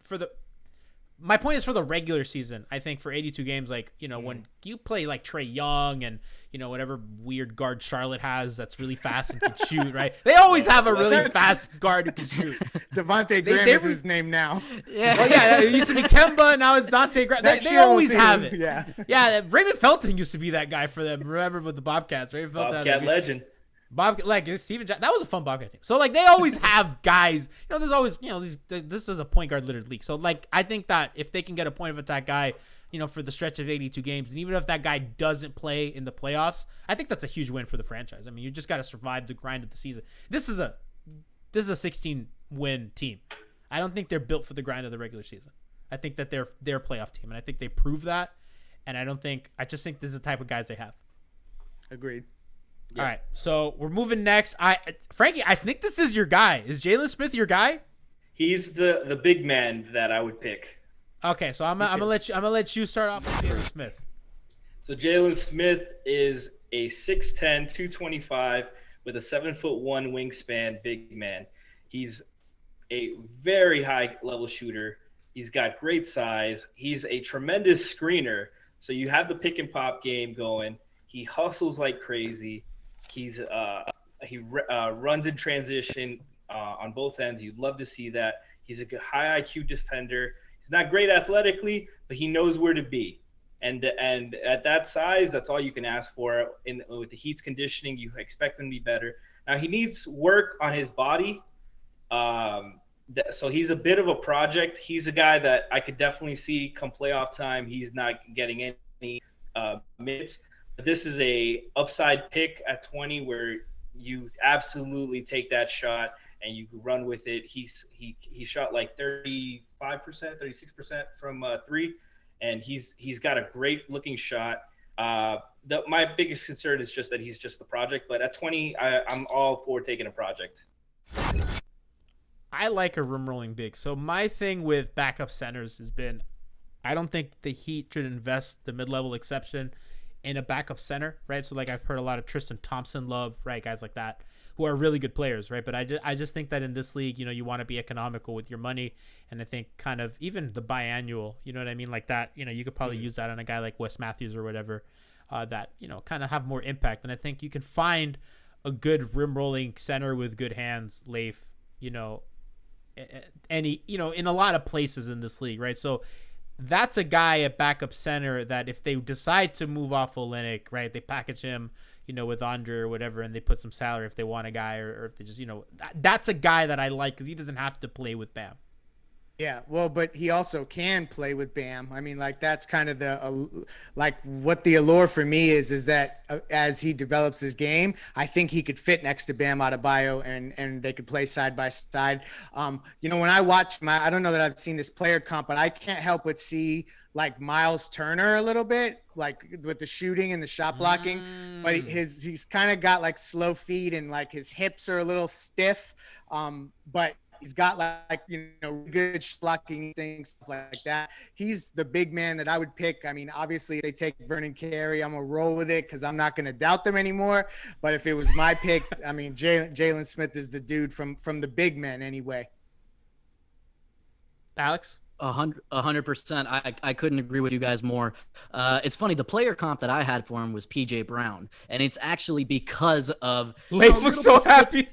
my point is for the regular season, I think for 82 games, when you play like Trae Young and, whatever weird guard Charlotte has that's really fast and can shoot, right? They always have a really fast guard who can shoot. Devontae Graham is his name now. Yeah. Well, yeah, it used to be Kemba, now it's Dante Graham. They always have it. Yeah. Yeah, Raymond Felton used to be that guy for them. Remember with the Bobcats, right? Bobcat legend. Steven Jackson, that was a fun Bobcat team. So they always have guys. There's always this is a point guard littered league. So I think that if they can get a point of attack guy, for the stretch of 82 games, and even if that guy doesn't play in the playoffs, I think that's a huge win for the franchise. You just got to survive the grind of the season. This is a 16-win team. I don't think they're built for the grind of the regular season. I think that they're a playoff team, and I think they prove that. And I just think this is the type of guys they have. Agreed. Yeah. All right, so we're moving next. Frankie, I think this is your guy. Is Jalen Smith your guy? He's the big man that I would pick. Okay, so I'm gonna let you start off with Jalen Smith. So Jalen Smith is a 6'10", 225 with a 7'1" wingspan, big man. He's a very high level shooter. He's got great size. He's a tremendous screener. So you have the pick and pop game going. He hustles like crazy. He runs in transition on both ends. You'd love to see that. He's a high IQ defender. He's not great athletically, but he knows where to be. And at that size, that's all you can ask for. With the Heat's conditioning, you expect him to be better. Now, he needs work on his body. So he's a bit of a project. He's a guy that I could definitely see come playoff time. He's not getting any minutes. This is a upside pick at 20 where you absolutely take that shot and you run with it. He shot like 35%, 36% from 3, and he's got a great looking shot. My biggest concern is just that he's just the project, but at 20, I'm all for taking a project. I like a rim rolling big. So my thing with backup centers has been, I don't think the Heat should invest the mid-level exception in a backup center, right? So I've heard a lot of Tristan Thompson love, right? Guys like that who are really good players, right? But I just think that in this league, you want to be economical with your money. And I think kind of even the biannual, you know what I mean? Like that, you could probably use that on a guy like Wes Matthews or whatever, that, kind of have more impact. And I think you can find a good rim rolling center with good hands, Leif, in a lot of places in this league, right? So that's a guy at backup center that if they decide to move off Olynyk, right, they package him, with Andre or whatever, and they put some salary if they want a guy, or if they just, that's a guy that I like because he doesn't have to play with Bam. Yeah, well, but he also can play with Bam. I mean, like that's kind of the like what the allure for me is that as he develops his game, I think he could fit next to Bam Adebayo and they could play side by side. When I watch I don't know that I've seen this player comp, but I can't help but see like Miles Turner a little bit, like with the shooting and the shot blocking, but he's kind of got like slow feet and like his hips are a little stiff, but he's got good blocking things, stuff like that. He's the big man that I would pick. I mean, obviously, if they take Vernon Carey, I'm going to roll with it because I'm not going to doubt them anymore. But if it was my pick, I mean, Jalen Smith is the dude from the big men anyway. Alex? 100%. I couldn't agree with you guys more. It's funny. The player comp that I had for him was PJ Brown, and it's actually because of Leif looks so happy.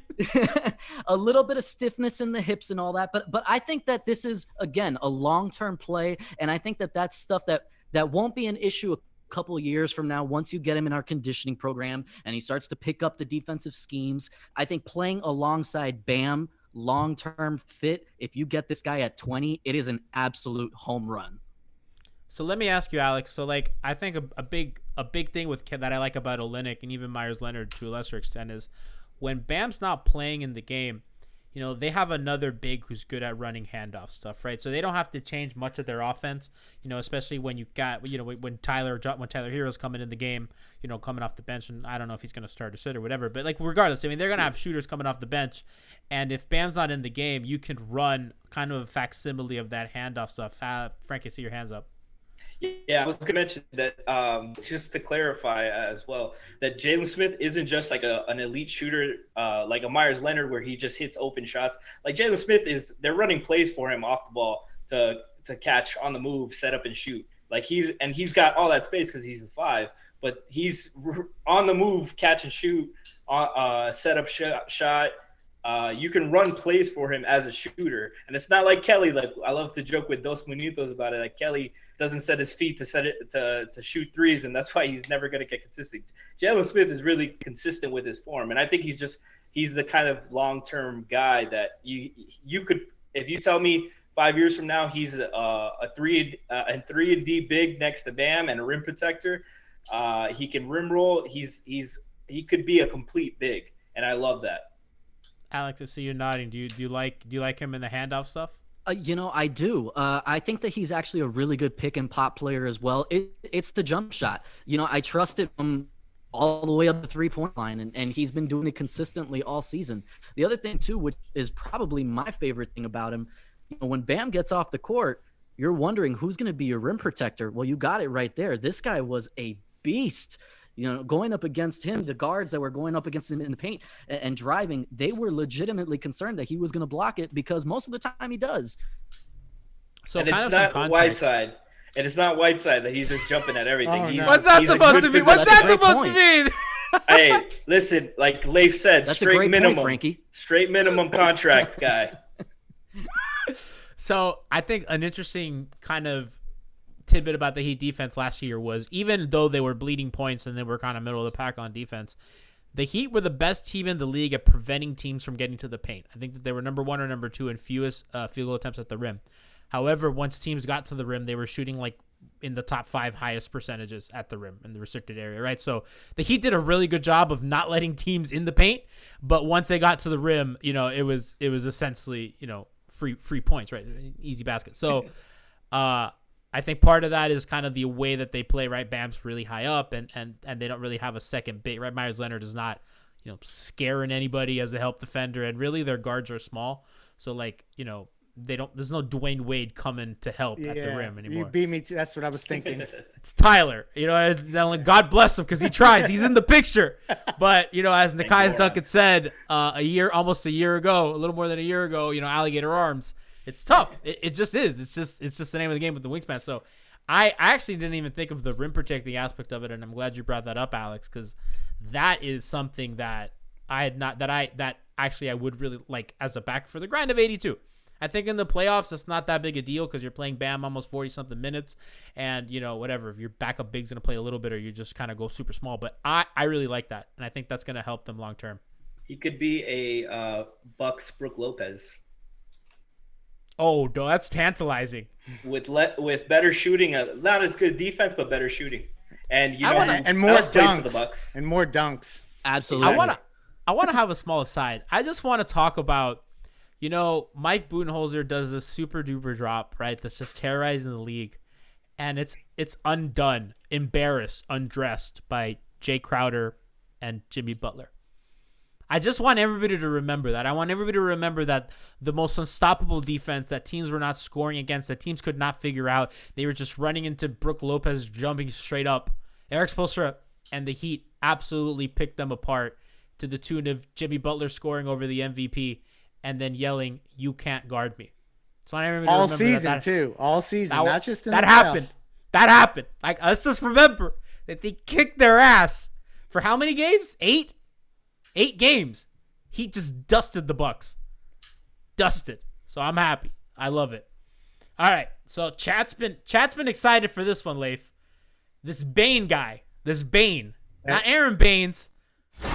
A little bit of stiffness in the hips and all that, but I think that this is again a long-term play, and I think that that's stuff that won't be an issue a couple of years from now once you get him in our conditioning program and he starts to pick up the defensive schemes. I think playing alongside Bam, long-term fit, if you get this guy at 20, it is an absolute home run. So let me ask you, Alex. So like, I think a big thing with that I like about Olynyk and even Myers Leonard to a lesser extent is when Bam's not playing in the game, they have another big who's good at running handoff stuff, right? So they don't have to change much of their offense, especially when you got, when Tyler Hero's coming in the game, coming off the bench, and I don't know if he's going to start or sit or whatever, but like regardless, I mean, they're going to have shooters coming off the bench, and if Bam's not in the game, you can run kind of a facsimile of that handoff stuff. Franky, see your hands up. Yeah, I was going to mention that just to clarify as well, that Jalen Smith isn't just like an elite shooter like a Myers Leonard where he just hits open shots. Like Jalen Smith they're running plays for him off the ball to catch on the move, set up and shoot. Like he's got all that space because he's the 5, but he's on the move, catch and shoot, set up shot. You can run plays for him as a shooter, and it's not like Kelly. Like I love to joke with Dos Munitos about it. Like Kelly doesn't set his feet to shoot threes, and that's why he's never going to get consistent. Jalen Smith is really consistent with his form, and I think he's the kind of long-term guy that you could, if you tell me 5 years from now he's a 3 and D big next to Bam and a rim protector, he can rim roll. He could be a complete big, and I love that. Alex, I see you nodding. Do you like him in the handoff stuff? I do. I think that he's actually a really good pick and pop player as well. It's the jump shot. I trusted him all the way up the 3-point line, and he's been doing it consistently all season. The other thing too, which is probably my favorite thing about him, when Bam gets off the court, you're wondering who's going to be your rim protector. Well, you got it right there. This guy was a beast. Going up against him, the guards that were going up against him in the paint and driving, they were legitimately concerned that he was going to block it because most of the time he does. So and kind it's of not Whiteside. And it's not Whiteside that he's just jumping at everything. Oh, no. What's that supposed to mean? What's that supposed to mean? Hey, listen, like Leif said, That's straight minimum, point, Franky. Straight minimum contract guy. So I think an interesting kind of tidbit about the Heat defense last year was, even though they were bleeding points and they were kind of middle of the pack on defense, the Heat were the best team in the league at preventing teams from getting to the paint. I think that they were number 1 or number 2 in fewest field goal attempts at the rim. However, once teams got to the rim, they were shooting like in the top 5 highest percentages at the rim in the restricted area, right? So the Heat did a really good job of not letting teams in the paint, but once they got to the rim, it was essentially, free points, right? Easy basket. So, I think part of that is kind of the way that they play, right? Bam's really high up and they don't really have a second big, right? Myers Leonard is not, scaring anybody as a help defender, and really their guards are small. So like, there's no Dwayne Wade coming to help at the rim anymore. You beat me too. That's what I was thinking. It's Tyler, God bless him because he tries. He's in the picture. But, as Nekias Duncan said a little more than a year ago, alligator arms. It's tough. It just is. It's just the name of the game with the wingspan. So I actually didn't even think of the rim protecting aspect of it, and I'm glad you brought that up, Alex, because that is something that I would really like as a back for the grind of 82. I think in the playoffs it's not that big a deal because you're playing Bam almost 40-something minutes, and whatever, if your backup big's gonna play a little bit or you just kind of go super small. But I really like that, and I think that's gonna help them long term. He could be a Bucks Brook Lopez. Oh, no, that's tantalizing. With better shooting, not as good defense, but better shooting. And and more dunks. And more dunks. Absolutely. I want to have a small aside. I just want to talk about, Mike Budenholzer does this super duper drop, right? That's just terrorizing the league. And it's undone, embarrassed, undressed by Jay Crowder and Jimmy Butler. I just want everybody to remember that. I want everybody to remember that the most unstoppable defense that teams were not scoring against, that teams could not figure out. They were just running into Brook Lopez jumping straight up. Eric Spoelstra and the Heat absolutely picked them apart to the tune of Jimmy Butler scoring over the MVP and then yelling, "You can't guard me." So I want everybody to all remember season too. All season, not just in that the happened. playoffs. That happened. Like, let's just remember that they kicked their ass for how many games? 8 games. He just dusted the Bucks. Dusted. So I'm happy. I love it. All right. So chat's been excited for this one, Leif. This Bane guy. This Bane. Not Aaron Baines.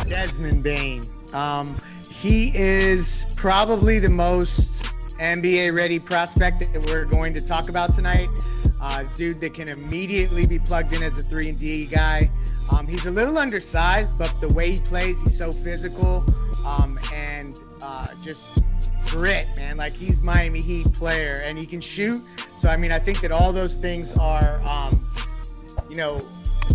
Desmond Bane. He is probably the most NBA ready prospect that we're going to talk about tonight. Dude that can immediately be plugged in as a 3-and-D guy. He's a little undersized, but the way he plays, he's so physical, and just grit, man. Like, he's Miami Heat player, and he can shoot. So, I mean, I think that all those things are,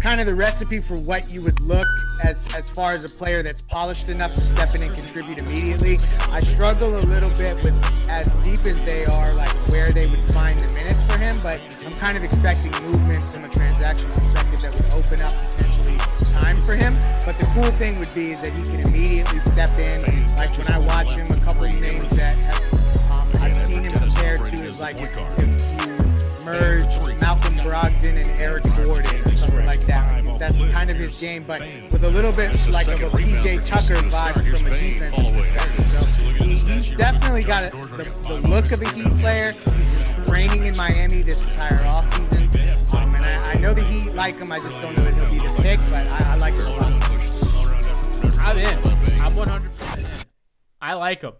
kind of the recipe for what you would look as far as a player that's polished enough to step in and contribute immediately. I struggle a little bit with, as deep as they are, like where they would find the minutes for him, but I'm kind of expecting movement from a transaction perspective that would open up potentially time for him. But the cool thing would be is that he can immediately step in. Like, when I watch him, a couple of names that I've seen him compared to is like if you merge Malcolm Brogdon and Eric Gordon or something like that. That's kind of his game, but with a little bit like of a PJ Tucker vibe from a defensive perspective. So he's definitely got the look of a Heat player. He's been training in Miami this entire offseason. And I know the Heat like him. I just don't know that he'll be the pick, but I like him a lot. I'm in. I'm 100% in. I like him.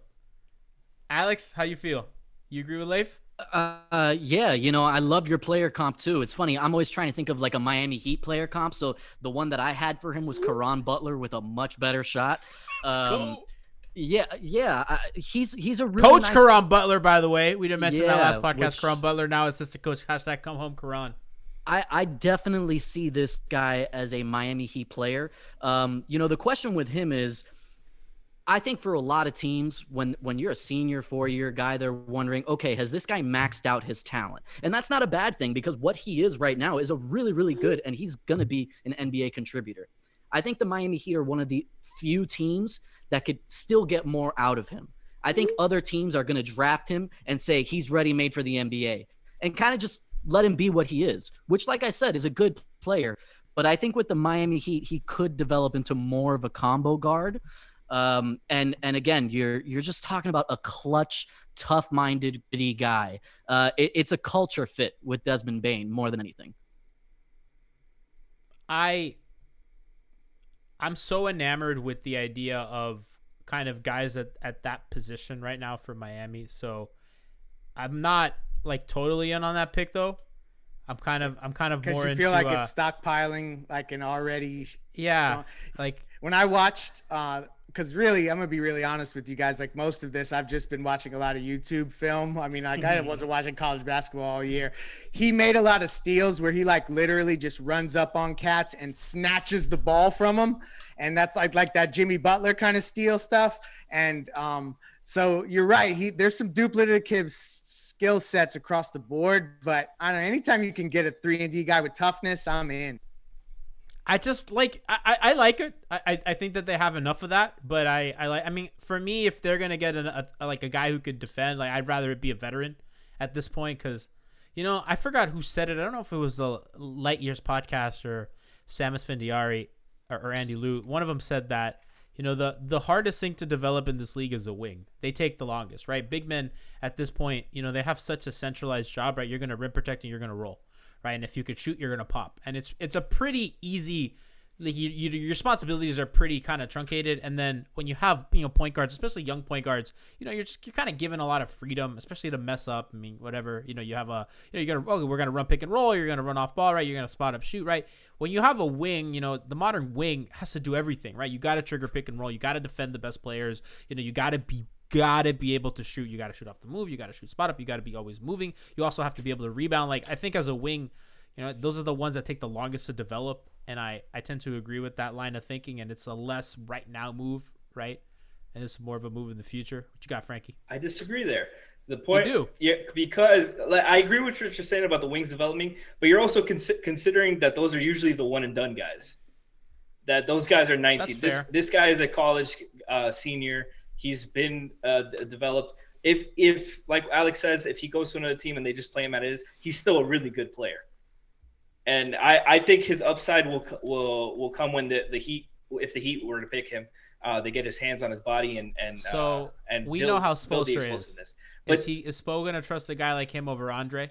Alex, how you feel? You agree with Leif? Yeah, I love your player comp too. It's funny. I'm always trying to think of like a Miami Heat player comp. So the one that I had for him was Caron Butler with a much better shot. Cool. Yeah. He's a really Coach nice Caron Butler, by the way. We didn't mention that last podcast. which- Caron Butler, now assistant coach. # come home, Caron. I definitely see this guy as a Miami Heat player. The question with him is, I think for a lot of teams, when you're a senior 4-year guy, they're wondering, okay, has this guy maxed out his talent? And that's not a bad thing, because what he is right now is a really, really good, and he's going to be an NBA contributor. I think the Miami Heat are one of the few teams that could still get more out of him. I think other teams are going to draft him and say he's ready-made for the NBA and kind of just let him be what he is, which, like I said, is a good player. But I think with the Miami Heat, he could develop into more of a combo guard. And again, you're just talking about a clutch, tough-minded, gritty guy. It's a culture fit with Desmond Bane more than anything. I'm so enamored with the idea of kind of guys at that position right now for Miami. So I'm not like totally in on that pick though. I'm kind of more into. Because you feel like it's stockpiling like an already. Yeah, like when I watched. Because really, I'm going to be really honest with you guys. Like, most of this, I've just been watching a lot of YouTube film. I mean, like, I wasn't watching college basketball all year. He made a lot of steals where he, like, literally just runs up on cats and snatches the ball from them. And that's like that Jimmy Butler kind of steal stuff. And so you're right. There's some duplicative skill sets across the board. But I don't know. Anytime you can get a 3-and-D guy with toughness, I'm in. I just like I like it. I think that they have enough of that, but I mean, for me, if they're gonna get a guy who could defend, like, I'd rather it be a veteran at this point, because I forgot who said it. I don't know if it was the Light Years podcast or Samus Findiari or Andy Liu. One of them said that the hardest thing to develop in this league is a wing. They take the longest, right? Big men at this point, they have such a centralized job, right? You're gonna rim protect and you're gonna roll. Right, and if you could shoot, you're gonna pop, and it's a pretty easy your responsibilities are pretty kind of truncated, and then when you have point guards, especially young point guards, you're kind of given a lot of freedom, especially to mess up. I mean, whatever, you have you gotta, we're gonna run pick and roll, you're gonna run off ball, right? You're gonna spot up shoot, right? When you have a wing, the modern wing has to do everything, right? You gotta trigger pick and roll, you gotta defend the best players, you gotta be able to shoot, you gotta shoot off the move, you gotta shoot spot up, you gotta be always moving. You also have to be able to rebound. Like I think as a wing, those are the ones that take the longest to develop. And I tend to agree with that line of thinking, and it's a less right now move, right? And it's more of a move in the future. What you got, Franky? I disagree there. The point, you do. Yeah, because I agree with what you're saying about the wings developing, but you're also considering that those are usually the one and done guys. That those guys are 19. This guy is a college senior. He's been developed. If like Alex says, if he goes to another team and they just play him at his, he's still a really good player. And I think his upside will come when the Heat, if the Heat were to pick him, they get his hands on his body and we know how Spoelstra is. But is Spo gonna trust a guy like him over Andre?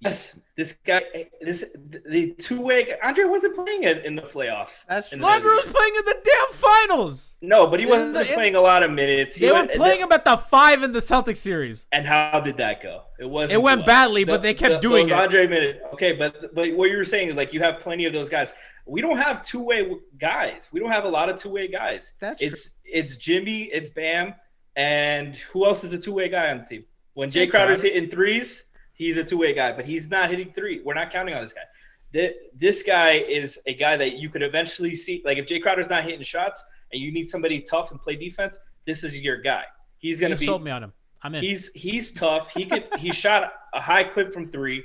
Yes, this guy, the two-way. Andre wasn't playing it in the playoffs. Andre was playing in the damn finals. No, but he wasn't playing a lot of minutes. They were playing him at the 5 in the Celtics series. And how did that go? It went badly, but they kept doing it. Andre minutes. Okay, but what you were saying is like you have plenty of those guys. We don't have two-way guys. We don't have a lot of two-way guys. It's Jimmy, it's Bam, and who else is a two-way guy on the team? When Jay Crowder's hitting threes, he's a two-way guy, but he's not hitting three. We're not counting on this guy. This guy is a guy that you could eventually see. Like if Jay Crowder's not hitting shots and you need somebody tough and play defense, this is your guy. He's gonna be. You sold me on him. I'm in. He's tough. He shot a high clip from three.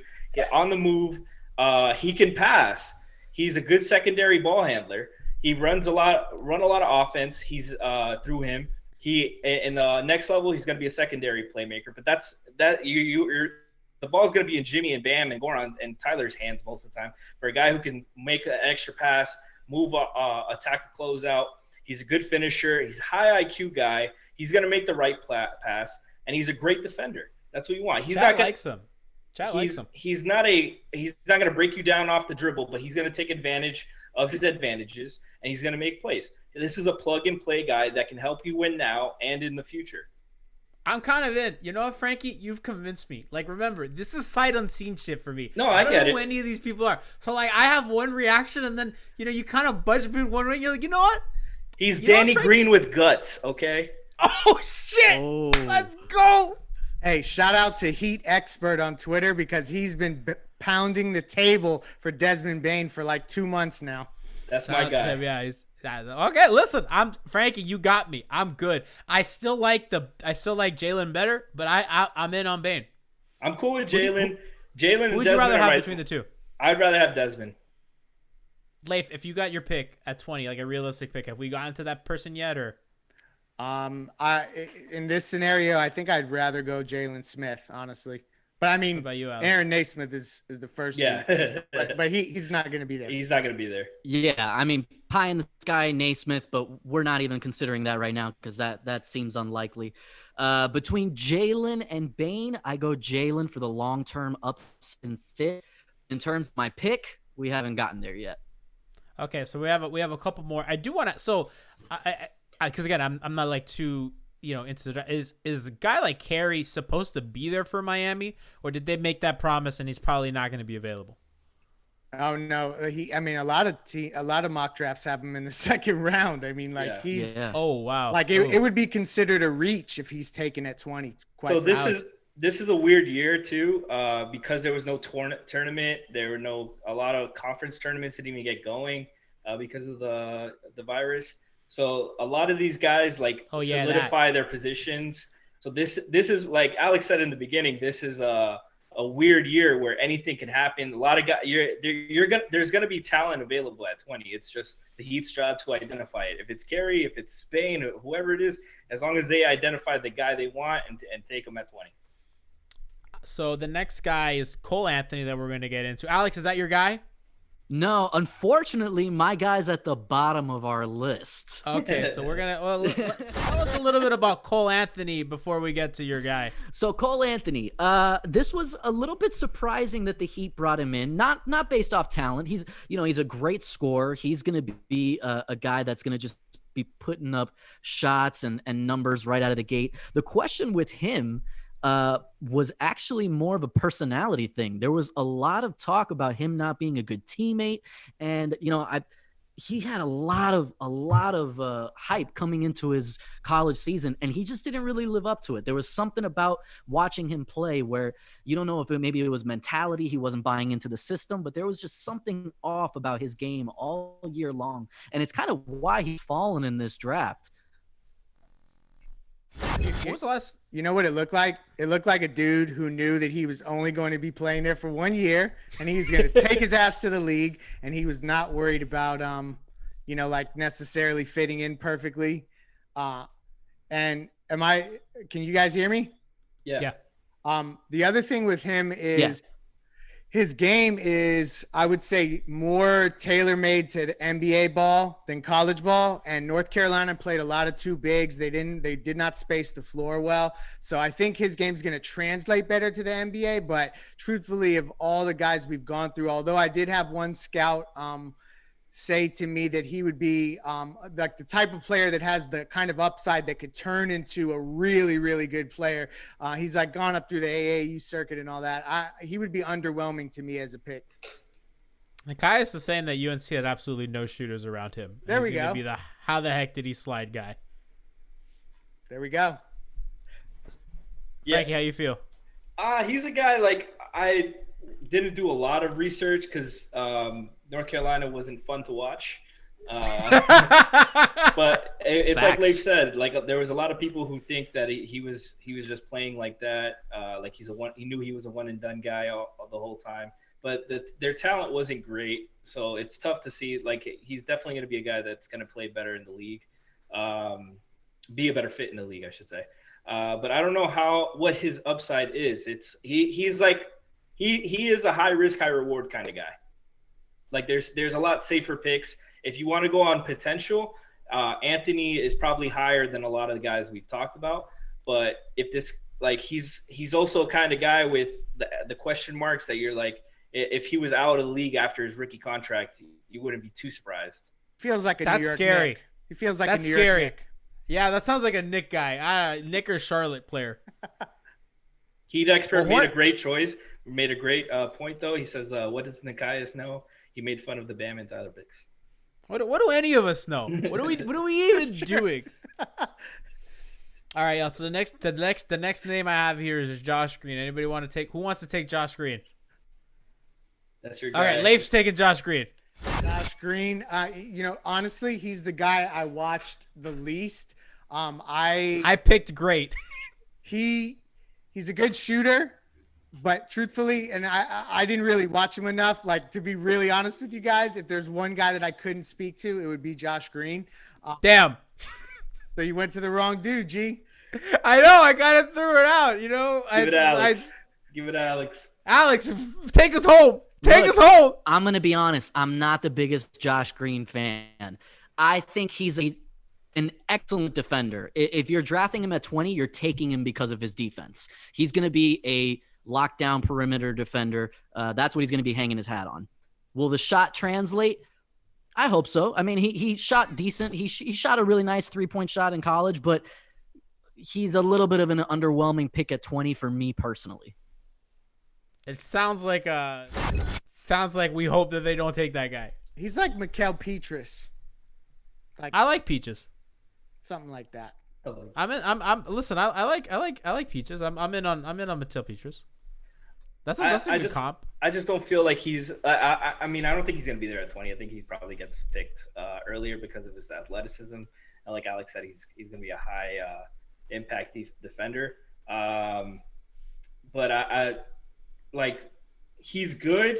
On the move. He can pass. He's a good secondary ball handler. He run a lot of offense. He's through him. He in the next level, he's gonna be a secondary playmaker. But you're the ball's going to be in Jimmy and Bam and Goran and Tyler's hands most of the time. For a guy who can make an extra pass, move, attack, close out. He's a good finisher. He's a high IQ guy. He's going to make the right pass, and he's a great defender. That's what you want. He's not likes him. Chat likes him. He's not going to break you down off the dribble, but he's going to take advantage of his advantages, and he's going to make plays. This is a plug-and-play guy that can help you win now and in the future. I'm kind of in. You know what, Franky? You've convinced me. Like, remember, this is sight unseen shit for me. No, I don't get know it. who any of these people are. So, like, I have one reaction, and then, you kind of budge between one way, and you're like, you know what? He's Danny Green with guts, okay? Oh, shit! Oh. Let's go! Hey, shout out to Heat Expert on Twitter because he's been pounding the table for Desmond Bane for like 2 months now. That's my guy. Yeah, he's... Okay, listen, I'm Franky. You got me. I'm good. I still like Jalen better, but I'm in on Bane. I'm cool with Jalen. Jalen. Who would you rather have between the two? I'd rather have Desmond. Leif, if you got your pick at 20, like a realistic pick, have we gotten to that person yet, or? In this scenario, I think I'd rather go Jalen Smith, honestly. But I mean, what about you, Alex? Aaron Naismith is the first. Yeah, but he's not going to be there. He's not going to be there. Yeah, I mean, pie in the sky, Naismith, but we're not even considering that right now because that seems unlikely. Between Jalen and Bane, I go Jalen for the long-term ups and fit. In terms of my pick, we haven't gotten there yet. Okay, so we have a couple more. I do want to. So, because again, I'm not like too. Into the is a guy like Carey supposed to be there for Miami, or did they make that promise and he's probably not going to be available? Oh no, a lot of mock drafts have him in the second round. I mean, like he's oh wow, like it would be considered a reach if he's taken at 20. So this is a weird year too, because there was no tournament. There were a lot of conference tournaments didn't even get going because of the virus. So a lot of these guys solidify their positions. So this is like Alex said in the beginning. This is a weird year where anything can happen. A lot of guys, there's gonna be talent available at 20. It's just the Heat's job to identify it. If it's Carey, if it's Spain, or whoever it is, as long as they identify the guy they want and take him at 20. So the next guy is Cole Anthony that we're going to get into. Alex, is that your guy? No, unfortunately, my guy's at the bottom of our list. Okay, so we're gonna tell us a little bit about Cole Anthony before we get to your guy. So Cole Anthony, this was a little bit surprising that the Heat brought him in. Not based off talent. He's a great scorer. He's gonna be a guy that's gonna just be putting up shots and numbers right out of the gate. The question with him was actually more of a personality thing. There was a lot of talk about him not being a good teammate, and he had a lot of hype coming into his college season, and he just didn't really live up to it. There was something about watching him play where you don't know if maybe it was mentality, he wasn't buying into the system, but there was just something off about his game all year long, and it's kind of why he's fallen in this draft. What was the last? You know what it looked like? It looked like a dude who knew that he was only going to be playing there for 1 year, and he's going to take his ass to the league, and he was not worried about, like necessarily fitting in perfectly. And can you guys hear me? Yeah. The other thing with him is his game is, I would say, more tailor-made to the NBA ball than college ball. And North Carolina played a lot of two bigs. They did not space the floor well. So I think his game's going to translate better to the NBA. But truthfully, of all the guys we've gone through, although I did have one scout say to me that he would be like the type of player that has the kind of upside that could turn into a really, really good player. He's like gone up through the AAU circuit and all that. He would be underwhelming to me as a pick. Nikias is saying that UNC had absolutely no shooters around him. There we go. Be the how the heck did he slide guy. There we go. Franky, how you feel? He's a guy like I didn't do a lot of research because North Carolina wasn't fun to watch. But it's like Leif said, like there was a lot of people who think that he was just playing like that. Like he knew he was a one and done guy the whole time. But their talent wasn't great. So it's tough to see. Like he's definitely going to be a guy that's going to play better in the league, be a better fit in the league, I should say. But I don't know what his upside is. He's like he is a high risk, high reward kind of guy. Like there's a lot safer picks. If you want to go on potential, Anthony is probably higher than a lot of the guys we've talked about. But if this he's also a kind of guy with the question marks that you're like, if he was out of the league after his rookie contract, you wouldn't be too surprised. Feels like That's New York scary. Nick. He feels like That's a New York scary. Nick. Yeah, that sounds like a Nick guy. Nick or Charlotte player. Heat expert made a great choice. Made a great point though. He says, "What does Nikias know?" He made fun of the Bam and Tyler picks. What do any of us know? What are we even doing? All right, y'all. So the next name I have here is Josh Green. Anybody want to take? Who wants to take Josh Green? That's your guy. All right, Leif's taking Josh Green. Josh Green, honestly, he's the guy I watched the least. I picked great. He's a good shooter, but truthfully, and I didn't really watch him enough. Like, to be really honest with you guys, if there's one guy that I couldn't speak to, it would be Josh Green. Damn. So you went to the wrong dude, G. I know. I kind of threw it out. Give it Alex. Give it Alex. Alex, take us home. Take us home. I'm going to be honest. I'm not the biggest Josh Green fan. I think he's an excellent defender. If you're drafting him at 20, you're taking him because of his defense. He's going to be a lockdown perimeter defender. That's what he's going to be hanging his hat on. Will the shot translate? I hope so. I mean, he shot decent. He shot a really nice 3-point shot in college, but he's a little bit of an underwhelming pick at 20 for me personally. It sounds like we hope that they don't take that guy. He's like Mikael Petrus. I like Peaches. Something like that. Listen, I like Peaches. I'm in on Mikael Petrus. That's a good comp. I just don't feel like he's. I mean, I don't think he's going to be there at 20. I think he probably gets picked earlier because of his athleticism. And like Alex said, he's going to be a high impact defender. But I like he's good.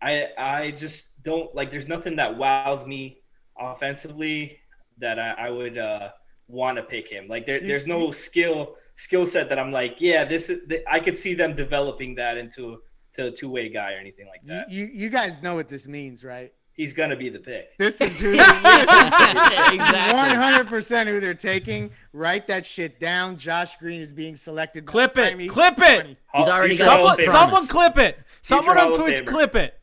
I just don't like. There's nothing that wows me offensively that I would want to pick him. Like there's no skill set that I'm like, yeah, I could see them developing that into to a two-way guy or anything like that. You guys know what this means, right? He's gonna be the pick. This is who exactly 100% who they're taking. Write that shit down. Josh Green is being selected. Clip it. Clip it. He's already got someone clip it. Someone on Twitch clip it.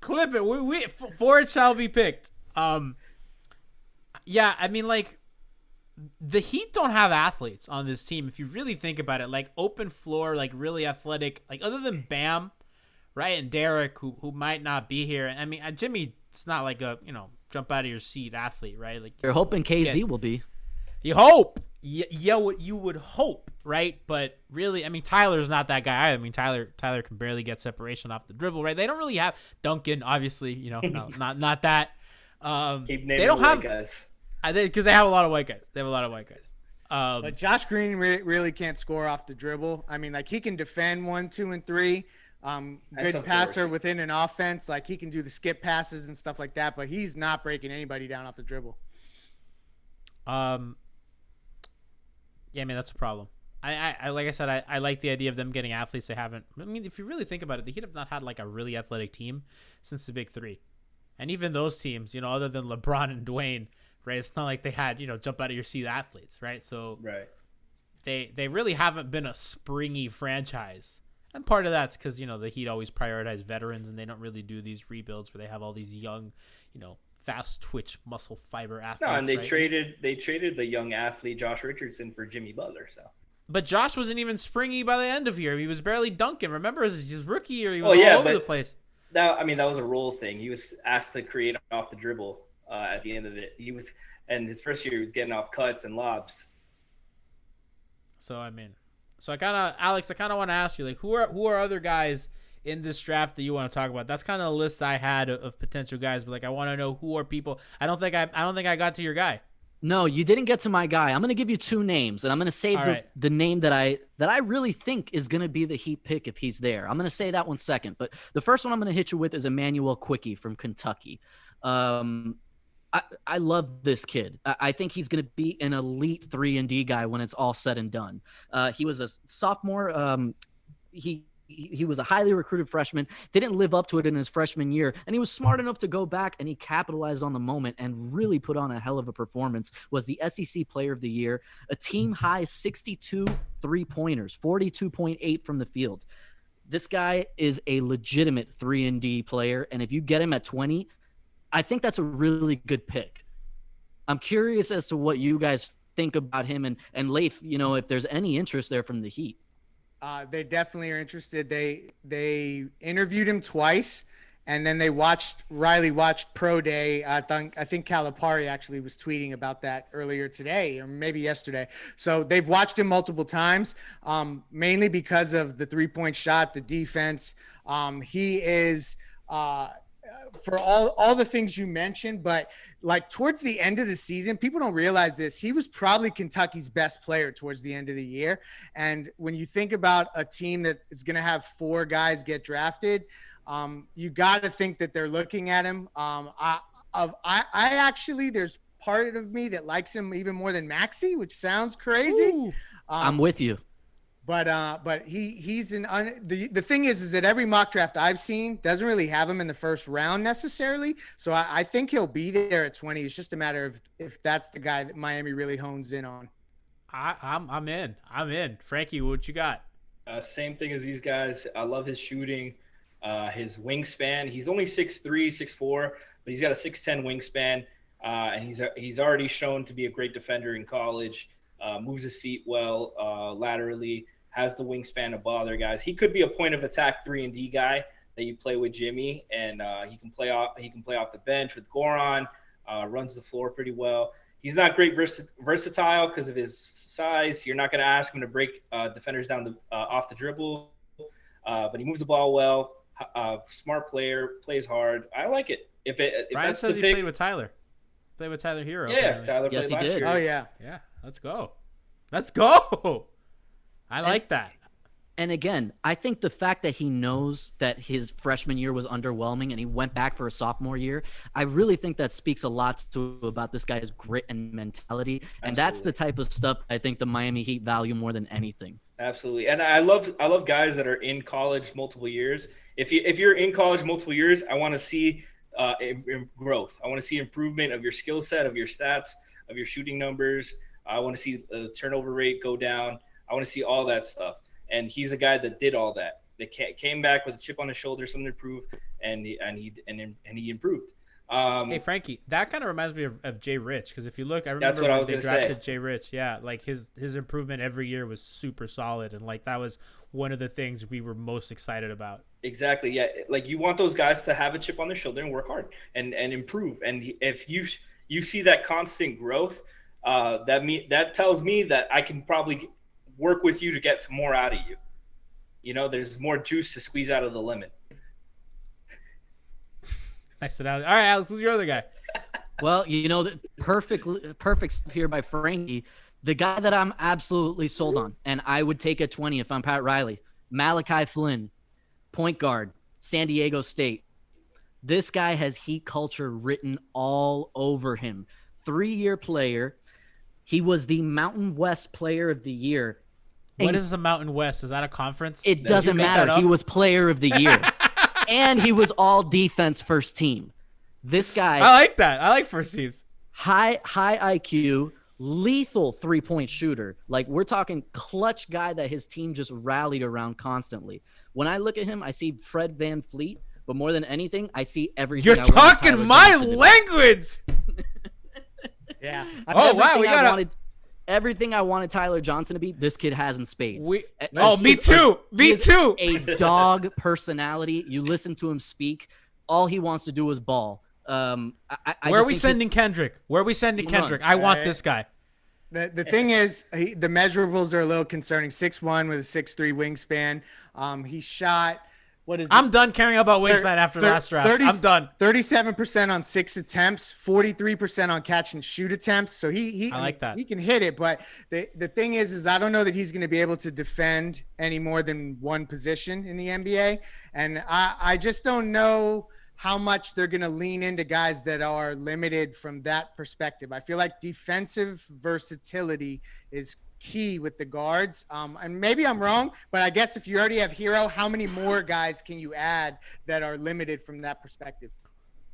Clip it. We for it shall be picked. Yeah, I mean, like, the Heat don't have athletes on this team. If you really think about it, like open floor, like really athletic, like other than Bam, right, and Derek, who might not be here. I mean, Jimmy's not like a jump out of your seat athlete, right? Like you're hoping KZ will be. You hope, you would hope, right? But really, I mean, Tyler's not that guy. I mean, Tyler can barely get separation off the dribble, right? They don't really have Duncan, obviously, no, not that. Keep naming they don't have guys. Because they have a lot of white guys. But Josh Green really can't score off the dribble. I mean, like he can defend 1, 2, and 3. Good passer within an offense. Like he can do the skip passes and stuff like that. But he's not breaking anybody down off the dribble. Yeah, I mean that's a problem. I like I said, I like the idea of them getting athletes they haven't. I mean, if you really think about it, the Heat have not had like a really athletic team since the Big Three, and even those teams, other than LeBron and Dwayne. Right, it's not like they had jump out of your seat athletes, right? So they really haven't been a springy franchise, and part of that's because the Heat always prioritize veterans, and they don't really do these rebuilds where they have all these young, fast twitch muscle fiber athletes. No, and they right? traded the young athlete Josh Richardson for Jimmy Butler. So, but Josh wasn't even springy by the end of year. He was barely dunking. Remember his rookie year, he was all over the place. That was a role thing. He was asked to create off the dribble. At the end of it, and his first year he was getting off cuts and lobs. So Alex, I kind of want to ask you, like, who are other guys in this draft that you want to talk about? That's kind of a list I had of potential guys, but like I want to know who are people. I don't think I got to your guy. No, you didn't get to my guy. I'm going to give you 2 names, and I'm going to save the name that I really think is going to be the Heat pick if he's there. I'm going to say that one second, but the first one I'm going to hit you with is Emmanuel Quickie from Kentucky. I love this kid. I think he's going to be an elite 3-and-D guy when it's all said and done. He was a sophomore. He was a highly recruited freshman, didn't live up to it in his freshman year, and he was smart enough to go back and he capitalized on the moment and really put on a hell of a performance. Was the SEC Player of the Year, a team high 62 3-pointers, 42.8 from the field. This guy is a legitimate 3-and-D player, and if you get him at 20, I think that's a really good pick. I'm curious as to what you guys think about him and Leif, if there's any interest there from the Heat. They definitely are interested. They interviewed him twice, and then Riley watched Pro Day. I think Calipari actually was tweeting about that earlier today or maybe yesterday. So they've watched him multiple times, mainly because of the 3-point shot, the defense. He is for all the things you mentioned, but like towards the end of the season, people don't realize this. He was probably Kentucky's best player towards the end of the year. And when you think about a team that is going to have 4 guys get drafted, you got to think that they're looking at him. I actually, there's part of me that likes him even more than Maxey, which sounds crazy. I'm with you. But he's the thing is that every mock draft I've seen doesn't really have him in the first round necessarily. So I think he'll be there at 20. It's just a matter of if that's the guy that Miami really hones in on. I'm in. Franky, what you got? Same thing as these guys. I love his shooting, his wingspan. He's only 6'3", 6'4", but he's got a 6'10" wingspan, and he's already shown to be a great defender in college. Moves his feet well laterally. Has the wingspan to bother guys. He could be a point of attack 3-and-D guy that you play with Jimmy, and he can play off the bench with Goran. Runs the floor pretty well. He's not great versatile because of his size. You're not going to ask him to break defenders down off the dribble, but he moves the ball well. Smart player, plays hard. I like it. If Brian that's says the he pick, played with Tyler. Played with Tyler Hero. Yeah, apparently. Tyler Yes, played he last did. year. Oh yeah. Yeah, let's go. Let's go. I like that. And again, I think the fact that he knows that his freshman year was underwhelming and he went back for a sophomore year, I really think that speaks a lot about this guy's grit and mentality. And that's the type of stuff I think the Miami Heat value more than anything. Absolutely. And I love guys that are in college multiple years. If you're in college multiple years, I want to see growth. I want to see improvement of your skill set, of your stats, of your shooting numbers. I want to see the turnover rate go down. I want to see all that stuff. And he's a guy that did all that. That came back with a chip on his shoulder, something to prove, and he improved. Hey Frankie, that kind of reminds me of Jay Rich, because if you look, I remember when they drafted Jay Rich. Yeah, like his improvement every year was super solid, and like that was one of the things we were most excited about. Exactly. Yeah, like you want those guys to have a chip on their shoulder and work hard and improve. And if you see that constant growth, that tells me that I can probably work with you to get some more out of you. You know, there's more juice to squeeze out of the lemon. Nice to know. All right, Alex, who's your other guy? Well, you know, the perfect here by Frankie, the guy that I'm absolutely sold on, and I would take a 20 if I'm Pat Riley. Malachi Flynn, point guard, San Diego State. This guy has Heat culture written all over him. 3-year player. He was the Mountain West Player of the Year. What is the Mountain West? Is that a conference? It doesn't matter. He was Player of the Year. And he was all defense first team. This guy. I like that. I like first teams. High IQ, lethal 3-point shooter. Like, we're talking clutch guy that his team just rallied around constantly. When I look at him, I see Fred VanVleet, but more than anything, I see everything. You're talking my language. Yeah. Oh, wow. We got everything I wanted Tyler Johnson to be, this kid has in spades. Me too. Me too. A dog personality. You listen to him speak. All he wants to do is ball. Where are we sending Kendrick? Where are we sending Kendrick? I want this guy. The thing is, the measurables are a little concerning. 6'1" with a 6'3" wingspan. He shot. I'm done caring about wingspan after last draft. I'm done. 37% on 6 attempts, 43% on catch and shoot attempts. So I like that. He can hit it, but the thing is I don't know that he's going to be able to defend any more than one position in the NBA. And I just don't know how much they're going to lean into guys that are limited from that perspective. I feel like defensive versatility is key with the guards. And maybe I'm wrong, but I guess if you already have Hero, how many more guys can you add that are limited from that perspective?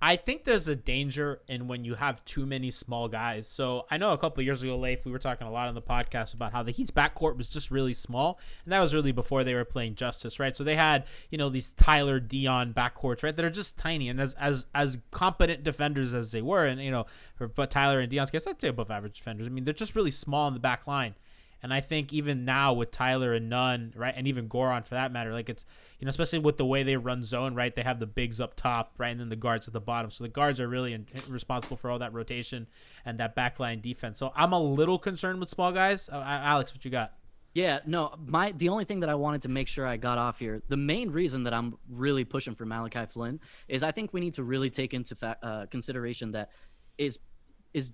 I think there's a danger in when you have too many small guys. So I know a couple of years ago, Leif, we were talking a lot on the podcast about how the Heat's backcourt was just really small. And that was really before they were playing Justice, right? So they had, these Tyler, Dion backcourts, right? That are just tiny. And as competent defenders as they were, and, but Tyler and Dion's case, I'd say above average defenders. I mean, they're just really small in the back line. And I think even now with Tyler and Nunn, right, and even Goran for that matter, like it's, especially with the way they run zone, right, they have the bigs up top, right, and then the guards at the bottom. So the guards are really responsible for all that rotation and that backline defense. So I'm a little concerned with small guys. Alex, what you got? Yeah, no, the only thing that I wanted to make sure I got off here, the main reason that I'm really pushing for Malachi Flynn is I think we need to really take into consideration that is Goran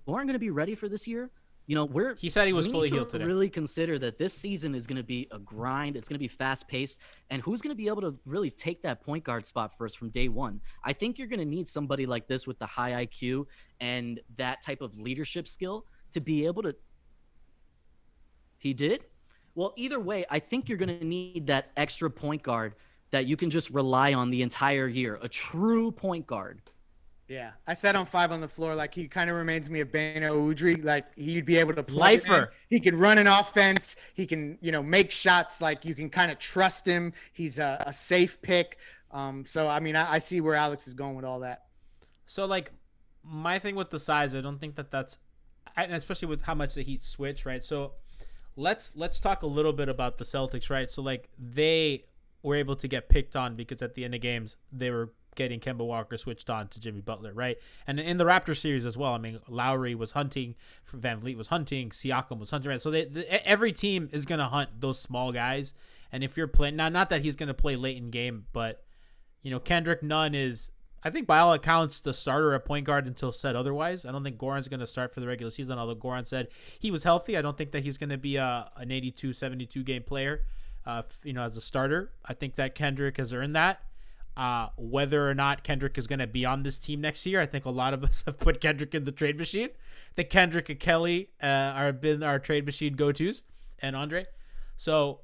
going to be ready for this year? He said he was fully healed today. Really consider that this season is going to be a grind. It's going to be fast paced, and who's going to be able to really take that point guard spot for us from day one? I think you're going to need somebody like this with the high IQ and that type of leadership skill to be able to. He did? Well, either way, I think you're going to need that extra point guard that you can just rely on the entire year, a true point guard. Yeah, I said on 5 on the floor, like he kind of reminds me of Beno Udrih. Like he'd be able to play. Lifer. He can run an offense. He can, make shots. Like you can kind of trust him. He's a safe pick. So I mean, I see where Alex is going with all that. So like, my thing with the size, I don't think that's, and especially with how much the Heat switch, right? So let's talk a little bit about the Celtics, right? So like they were able to get picked on because at the end of games they were getting Kemba Walker switched on to Jimmy Butler, right? And in the Raptors series as well, I mean, Lowry was hunting, VanVleet was hunting, Siakam was hunting, right? So every team is going to hunt those small guys. And if you're playing, now not that he's going to play late in game, but, Kendrick Nunn is, I think by all accounts, the starter at point guard until said otherwise. I don't think Goran's going to start for the regular season, although Goran said he was healthy. I don't think that he's going to be an 82, 72 game player, as a starter. I think that Kendrick has earned that. Whether or not Kendrick is going to be on this team next year, I think a lot of us have put Kendrick in the trade machine. I think Kendrick and Kelly have been our trade machine go-tos, and Andre. So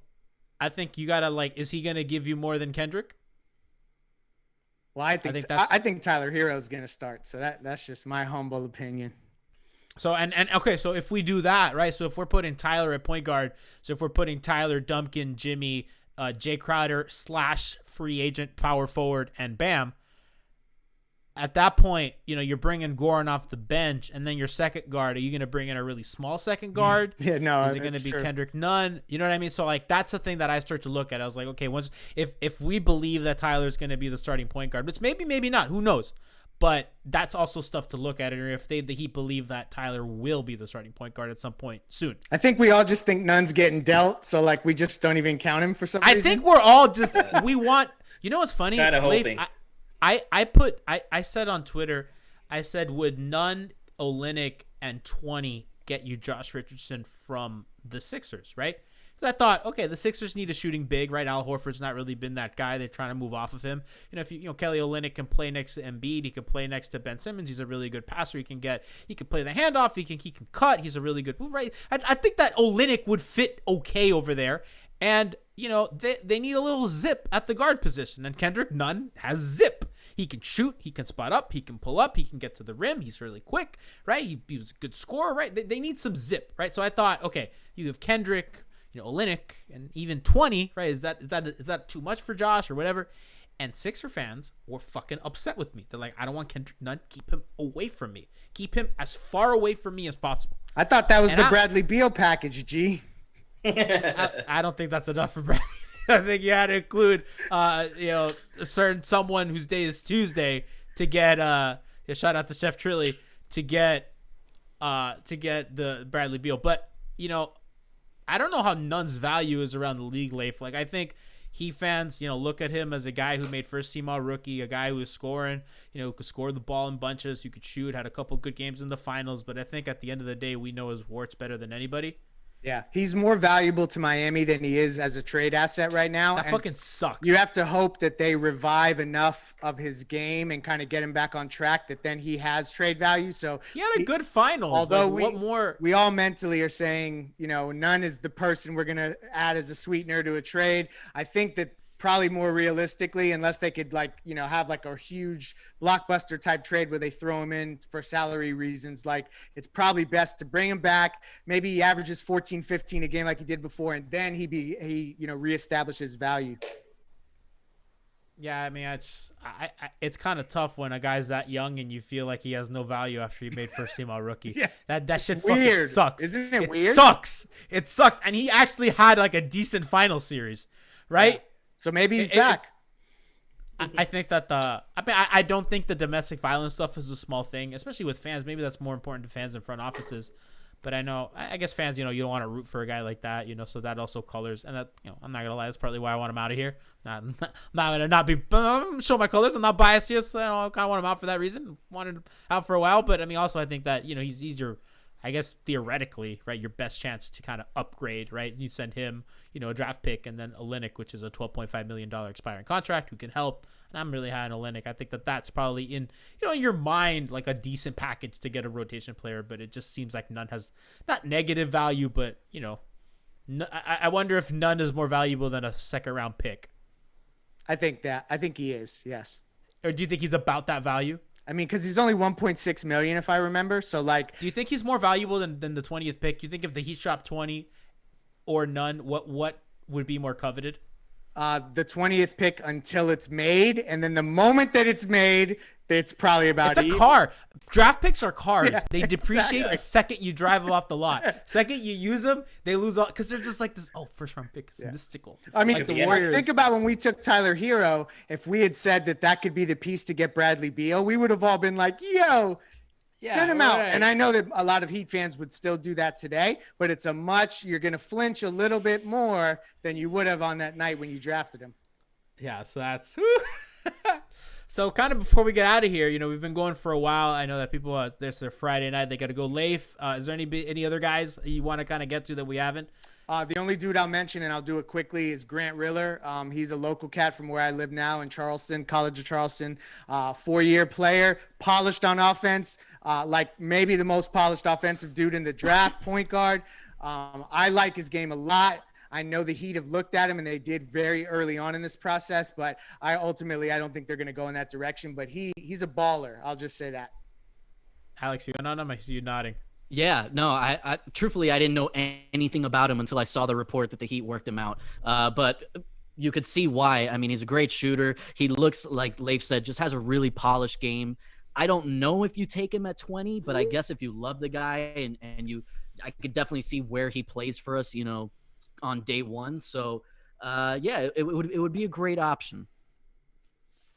I think you gotta is he gonna give you more than Kendrick? Well, I think Tyler Hero's gonna start. So that's just my humble opinion. So and okay, so if we do that, right? So if we're putting Tyler at point guard, so if we're putting Tyler, Duncan, Jimmy, Jay Crowder / free agent power forward, and Bam. At that point, you're bringing Goran off the bench, and then your second guard. Are you going to bring in a really small second guard? Yeah, no. Is it going to be true. Kendrick Nunn? You know what I mean? So that's the thing that I start to look at. I was like, okay, if we believe that Tyler's going to be the starting point guard, which maybe not, who knows? But that's also stuff to look at, or if the Heat believe that Tyler will be the starting point guard at some point soon. I think we all just think Nunn's getting dealt, so we just don't even count him for some reason. I think we're all just we want. You know what's funny? Kind of hoping. I said on Twitter, I said, would Nunn, Olynyk, and 20 get you Josh Richardson from the Sixers, right? Because I thought, okay, the Sixers need a shooting big, right? Al Horford's not really been that guy. They're trying to move off of him. If Kelly Olynyk can play next to Embiid, he can play next to Ben Simmons. He's a really good passer. He can play the handoff. He can cut. He's a really good move, right? I think that Olynyk would fit okay over there. And, they need a little zip at the guard position. And Kendrick Nunn has zip. He can shoot. He can spot up. He can pull up. He can get to the rim. He's really quick, right? He was a good scorer, right? They need some zip, right? So I thought, okay, you have Kendrick, Olynyk, and even 20, right? Is that too much for Josh or whatever? And Sixer fans were fucking upset with me. They're like, I don't want Kendrick Nunn. Keep him away from me. Keep him as far away from me as possible. I thought that was the Bradley Beal package, G. I don't think that's enough for Bradley. I think you had to include, a certain someone whose day is Tuesday to get, shout out to Chef Trilly to get the Bradley Beal. But, I don't know how Nunn's value is around the league, Leif. I think Heat fans, look at him as a guy who made first team all rookie, a guy who was scoring, who could score the ball in bunches, who could shoot, had a couple good games in the finals. But I think at the end of the day, we know his warts better than anybody. Yeah, he's more valuable to Miami than he is as a trade asset right now. That fucking sucks. You have to hope that they revive enough of his game and kind of get him back on track that then he has trade value. So he had a good finals. Although we all mentally are saying, Nunn is the person we're going to add as a sweetener to a trade. I think that probably more realistically, unless they could have a huge blockbuster type trade where they throw him in for salary reasons, it's probably best to bring him back. Maybe he averages 14, 15 a game like he did before, and then he reestablishes value. Yeah, I mean, it's kind of tough when a guy's that young and you feel like he has no value after he made first team all rookie. Yeah. That shit Weird. fucking sucks. Isn't it weird? It sucks. And he actually had a decent final series, right? Yeah. So maybe he's back. I think that I don't think the domestic violence stuff is a small thing, especially with fans. Maybe that's more important to fans than front offices. But I know, I guess fans, you don't want to root for a guy like that, so that also colors. And that, I'm not going to lie, that's partly why I want him out of here. I'm not going to not be show my colors. I'm not biased here, so I kind of want him out for that reason. Wanted him out for a while. But I mean, also, I think that, he's your, I guess, theoretically, right, your best chance to kind of upgrade, right? You send him, a draft pick, and then Olynyk, which is a $12.5 million expiring contract, who can help. And I'm really high on Olynyk. I think that that's probably in your mind a decent package to get a rotation player, but it just seems like Nunn has not negative value, but I wonder if Nunn is more valuable than a second round pick. I think he is, yes. Or do you think he's about that value? I mean, because he's only $1.6 million, if I remember. So do you think he's more valuable than the 20th pick? Do you think if the Heat shop 20 or Nunn, what would be more coveted? The 20th pick until it's made, and then the moment that it's made, it's probably about. It's a car. Draft picks are cars. Yeah, they depreciate the second you drive them off the lot. Second you use them, they lose all because they're just like this. Oh, first round pick is mystical. I mean, the Warriors. Think about when we took Tyler Hero. If we had said that could be the piece to get Bradley Beal, we would have all been like, "Yo, get him out." And I know that a lot of Heat fans would still do that today, but you're going to flinch a little bit more than you would have on that night when you drafted him. Yeah, so that's. So kind of before we get out of here, we've been going for a while. I know that people, there's their Friday night. They got to go. Leif, is there any other guys you want to kind of get to that we haven't? The only dude I'll mention, and I'll do it quickly, is Grant Riller. He's a local cat from where I live now in Charleston, College of Charleston. 4-year player, polished on offense, maybe the most polished offensive dude in the draft, point guard. I like his game a lot. I know the Heat have looked at him, and they did very early on in this process, but I don't think they're going to go in that direction. But he's a baller. I'll just say that. Alex, you went on him? I see you nodding. Yeah, no, I truthfully, I didn't know anything about him until I saw the report that the Heat worked him out. But you could see why. I mean, he's a great shooter. He looks, like Leif said, just has a really polished game. I don't know if you take him at 20, but I guess if you love the guy I could definitely see where he plays for us, on day one. So, yeah, it would be a great option.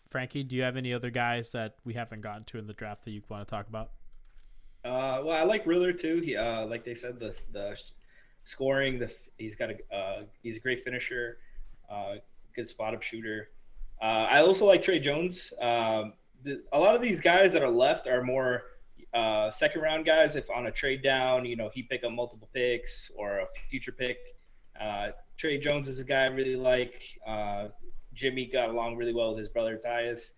Franky, do you have any other guys that we haven't gotten to in the draft that you want to talk about? Well, I like Riller too. He, like they said, the scoring. He's a great finisher, good spot up shooter. I also like Trey Jones. A lot of these guys that are left are more second round guys. If on a trade down, he pick up multiple picks or a future pick. Trey Jones is a guy I really like. Jimmy got along really well with his brother Tyus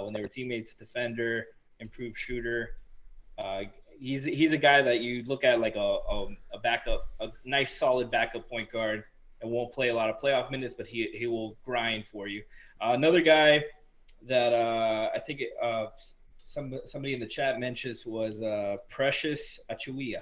when they were teammates. Defender, improved shooter. He's a guy that you look at like a backup, a nice solid backup point guard, and won't play a lot of playoff minutes, but he will grind for you. Another guy that I think somebody in the chat mentions was Precious Achiuwa.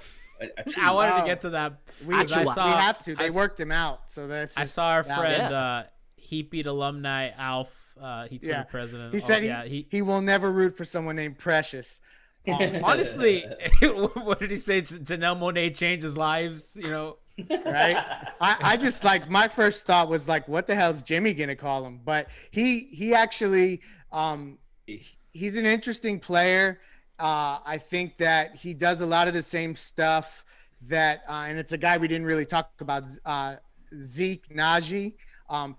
I wanted to get to that. We have to. They worked him out, so that's. I saw our friend Heat Beat alumni Alf. He's Twitter president. He said he will never root for someone named Precious. Honestly, what did he say? Janelle Monáe changes lives, Right? I just like, my first thought was like, what the hell is Jimmy gonna call him? But he actually he's an interesting player. I think that he does a lot of the same stuff that and it's a guy we didn't really talk about, Zeke Naji,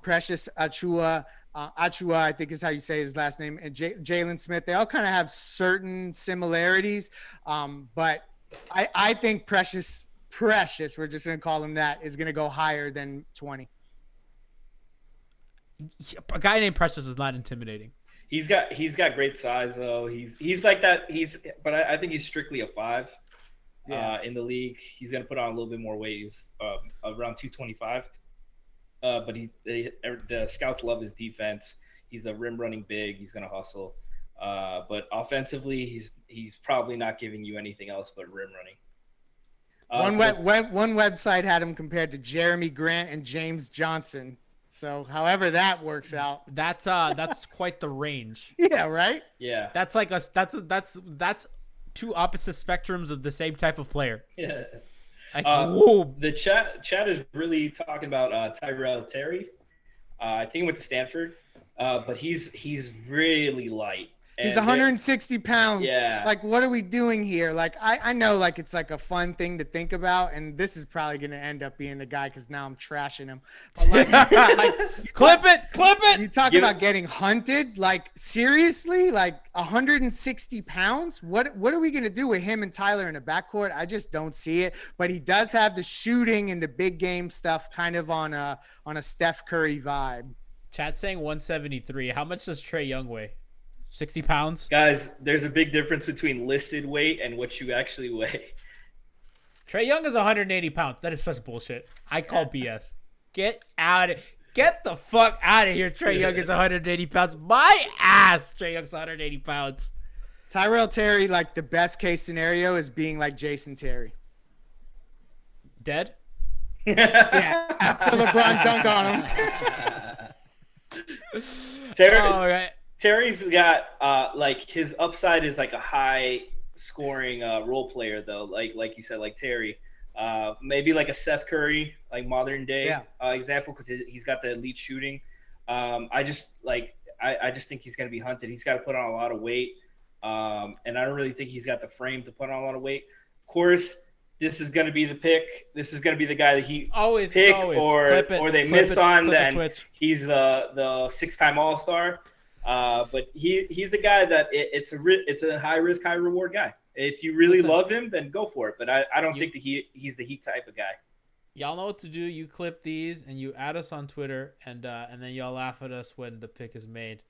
Precious Achiuwa. Achiuwa, I think is how you say his last name, and Jalen Smith. They all kind of have certain similarities, but I think Precious, we're just going to call him that, is going to go higher than 20. A guy named Precious is not intimidating. He's got great size though. He's like that. But I think he's strictly a 5 in the league. He's going to put on a little bit more weight. He's around 225. But the scouts love his defense. He's a rim running big. He's gonna hustle. But offensively, he's probably not giving you anything else but rim running. One website had him compared to Jeremy Grant and James Johnson. So however that works out, that's quite the range. Yeah, right. Yeah, that's like that's two opposite spectrums of the same type of player. Yeah. Whoa. The chat is really talking about Tyrell Terry. I think he went to Stanford, but he's really light. He's 160 pounds. Yeah. Like, what are we doing here? Like, I know, like, it's like a fun thing to think about, and this is probably going to end up being the guy because now I'm trashing him. But clip it. You talk about getting hunted. Like, seriously? Like, 160 pounds? What are we going to do with him and Tyler in the backcourt? I just don't see it. But he does have the shooting and the big game stuff kind of on a Steph Curry vibe. Chat saying 173. How much does Trae Young weigh? 60 pounds? Guys, there's a big difference between listed weight and what you actually weigh. Trae Young is 180 pounds. That is such bullshit. I call BS. Get the fuck out of here. Trae Young is 180 pounds. My ass. Trae Young's 180 pounds. Tyrell Terry, like, the best case scenario is being like Jason Terry. Dead? Yeah, after LeBron dunked on him. Terry. Terry's got like his upside is like a high scoring role player though, like you said, like Terry, maybe like a Seth Curry, like modern day example, because he's got the elite shooting. I just think he's gonna be hunted. He's got to put on a lot of weight, and I don't really think he's got the frame to put on a lot of weight. Of course, this is gonna be the pick. This is gonna be the guy that he pick, or they miss on. Then he's the 6-time All-Star. But he's a guy that it's a high risk, high reward guy. If you really love him, then go for it. But I don't think that he's the Heat type of guy. Y'all know what to do. You clip these and you add us on Twitter, and then y'all laugh at us when the pick is made.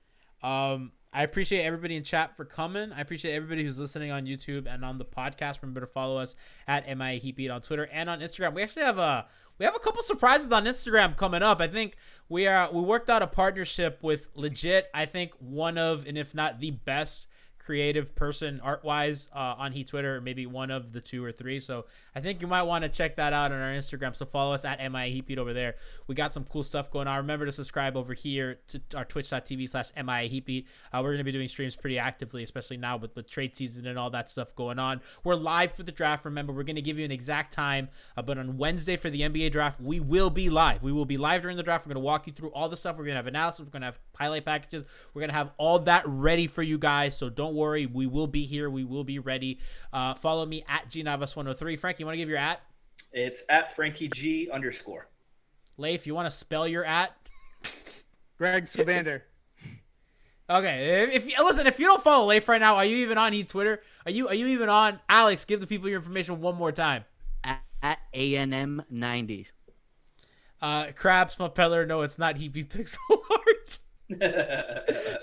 I I appreciate everybody in chat for coming. I appreciate everybody who's listening on YouTube and on the podcast. Remember to follow us at MIA Heatbeat on Twitter and on Instagram. We actually have a couple surprises on Instagram coming up. I think we worked out a partnership with legit, I think one of, and if not the best creative person art-wise on Heat Twitter, maybe one of the 2 or 3. So I think you might want to check that out on our Instagram. So follow us at MIA Heatbeat over there. We got some cool stuff going on. Remember to subscribe over here to our twitch.tv/MIA Heatbeat. We're going to be doing streams pretty actively, especially now with trade season and all that stuff going on. We're live for the draft. Remember, we're going to give you an exact time, but on Wednesday for the NBA draft, we will be live. We will be live during the draft. We're going to walk you through all the stuff. We're going to have analysis. We're going to have highlight packages. We're going to have all that ready for you guys. So don't worry. We will be here. We will be ready. Follow me at GNavas103. Franky, you want to give your at? It's at FrankyG_. Leif, you want to spell your at? Greg Sylvander. Okay. If you don't follow Leif right now, are you even on Twitter? Are you even on? Alex, give the people your information one more time. At ANM90. Crabs, Peller. No, it's not Heat Pixel Art.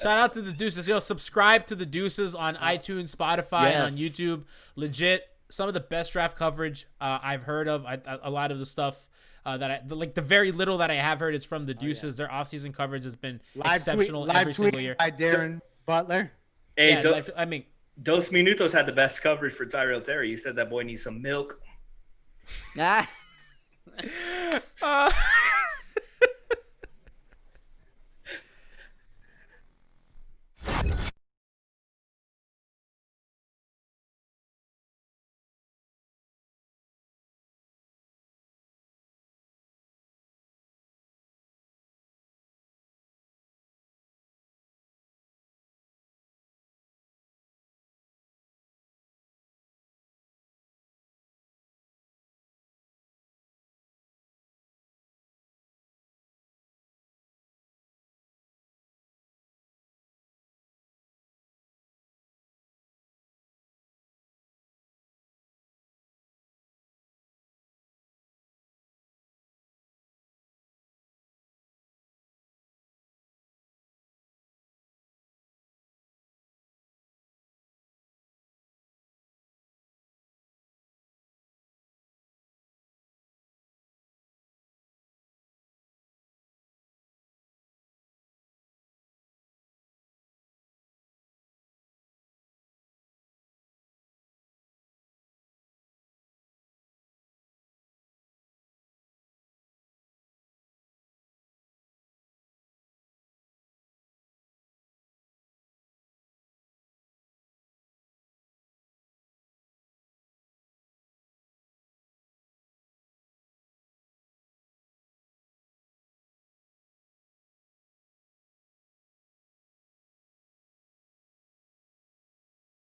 Shout out to the Deuces. Subscribe to the Deuces on iTunes, Spotify, and on YouTube. Legit, some of the best draft coverage I've heard of. A lot of the stuff the very little that I have heard is from the Deuces. Their offseason coverage has been exceptional every single year. By Darren Butler. Hey, Dos Minutos had the best coverage for Tyrell Terry. You said that boy needs some milk. Ah.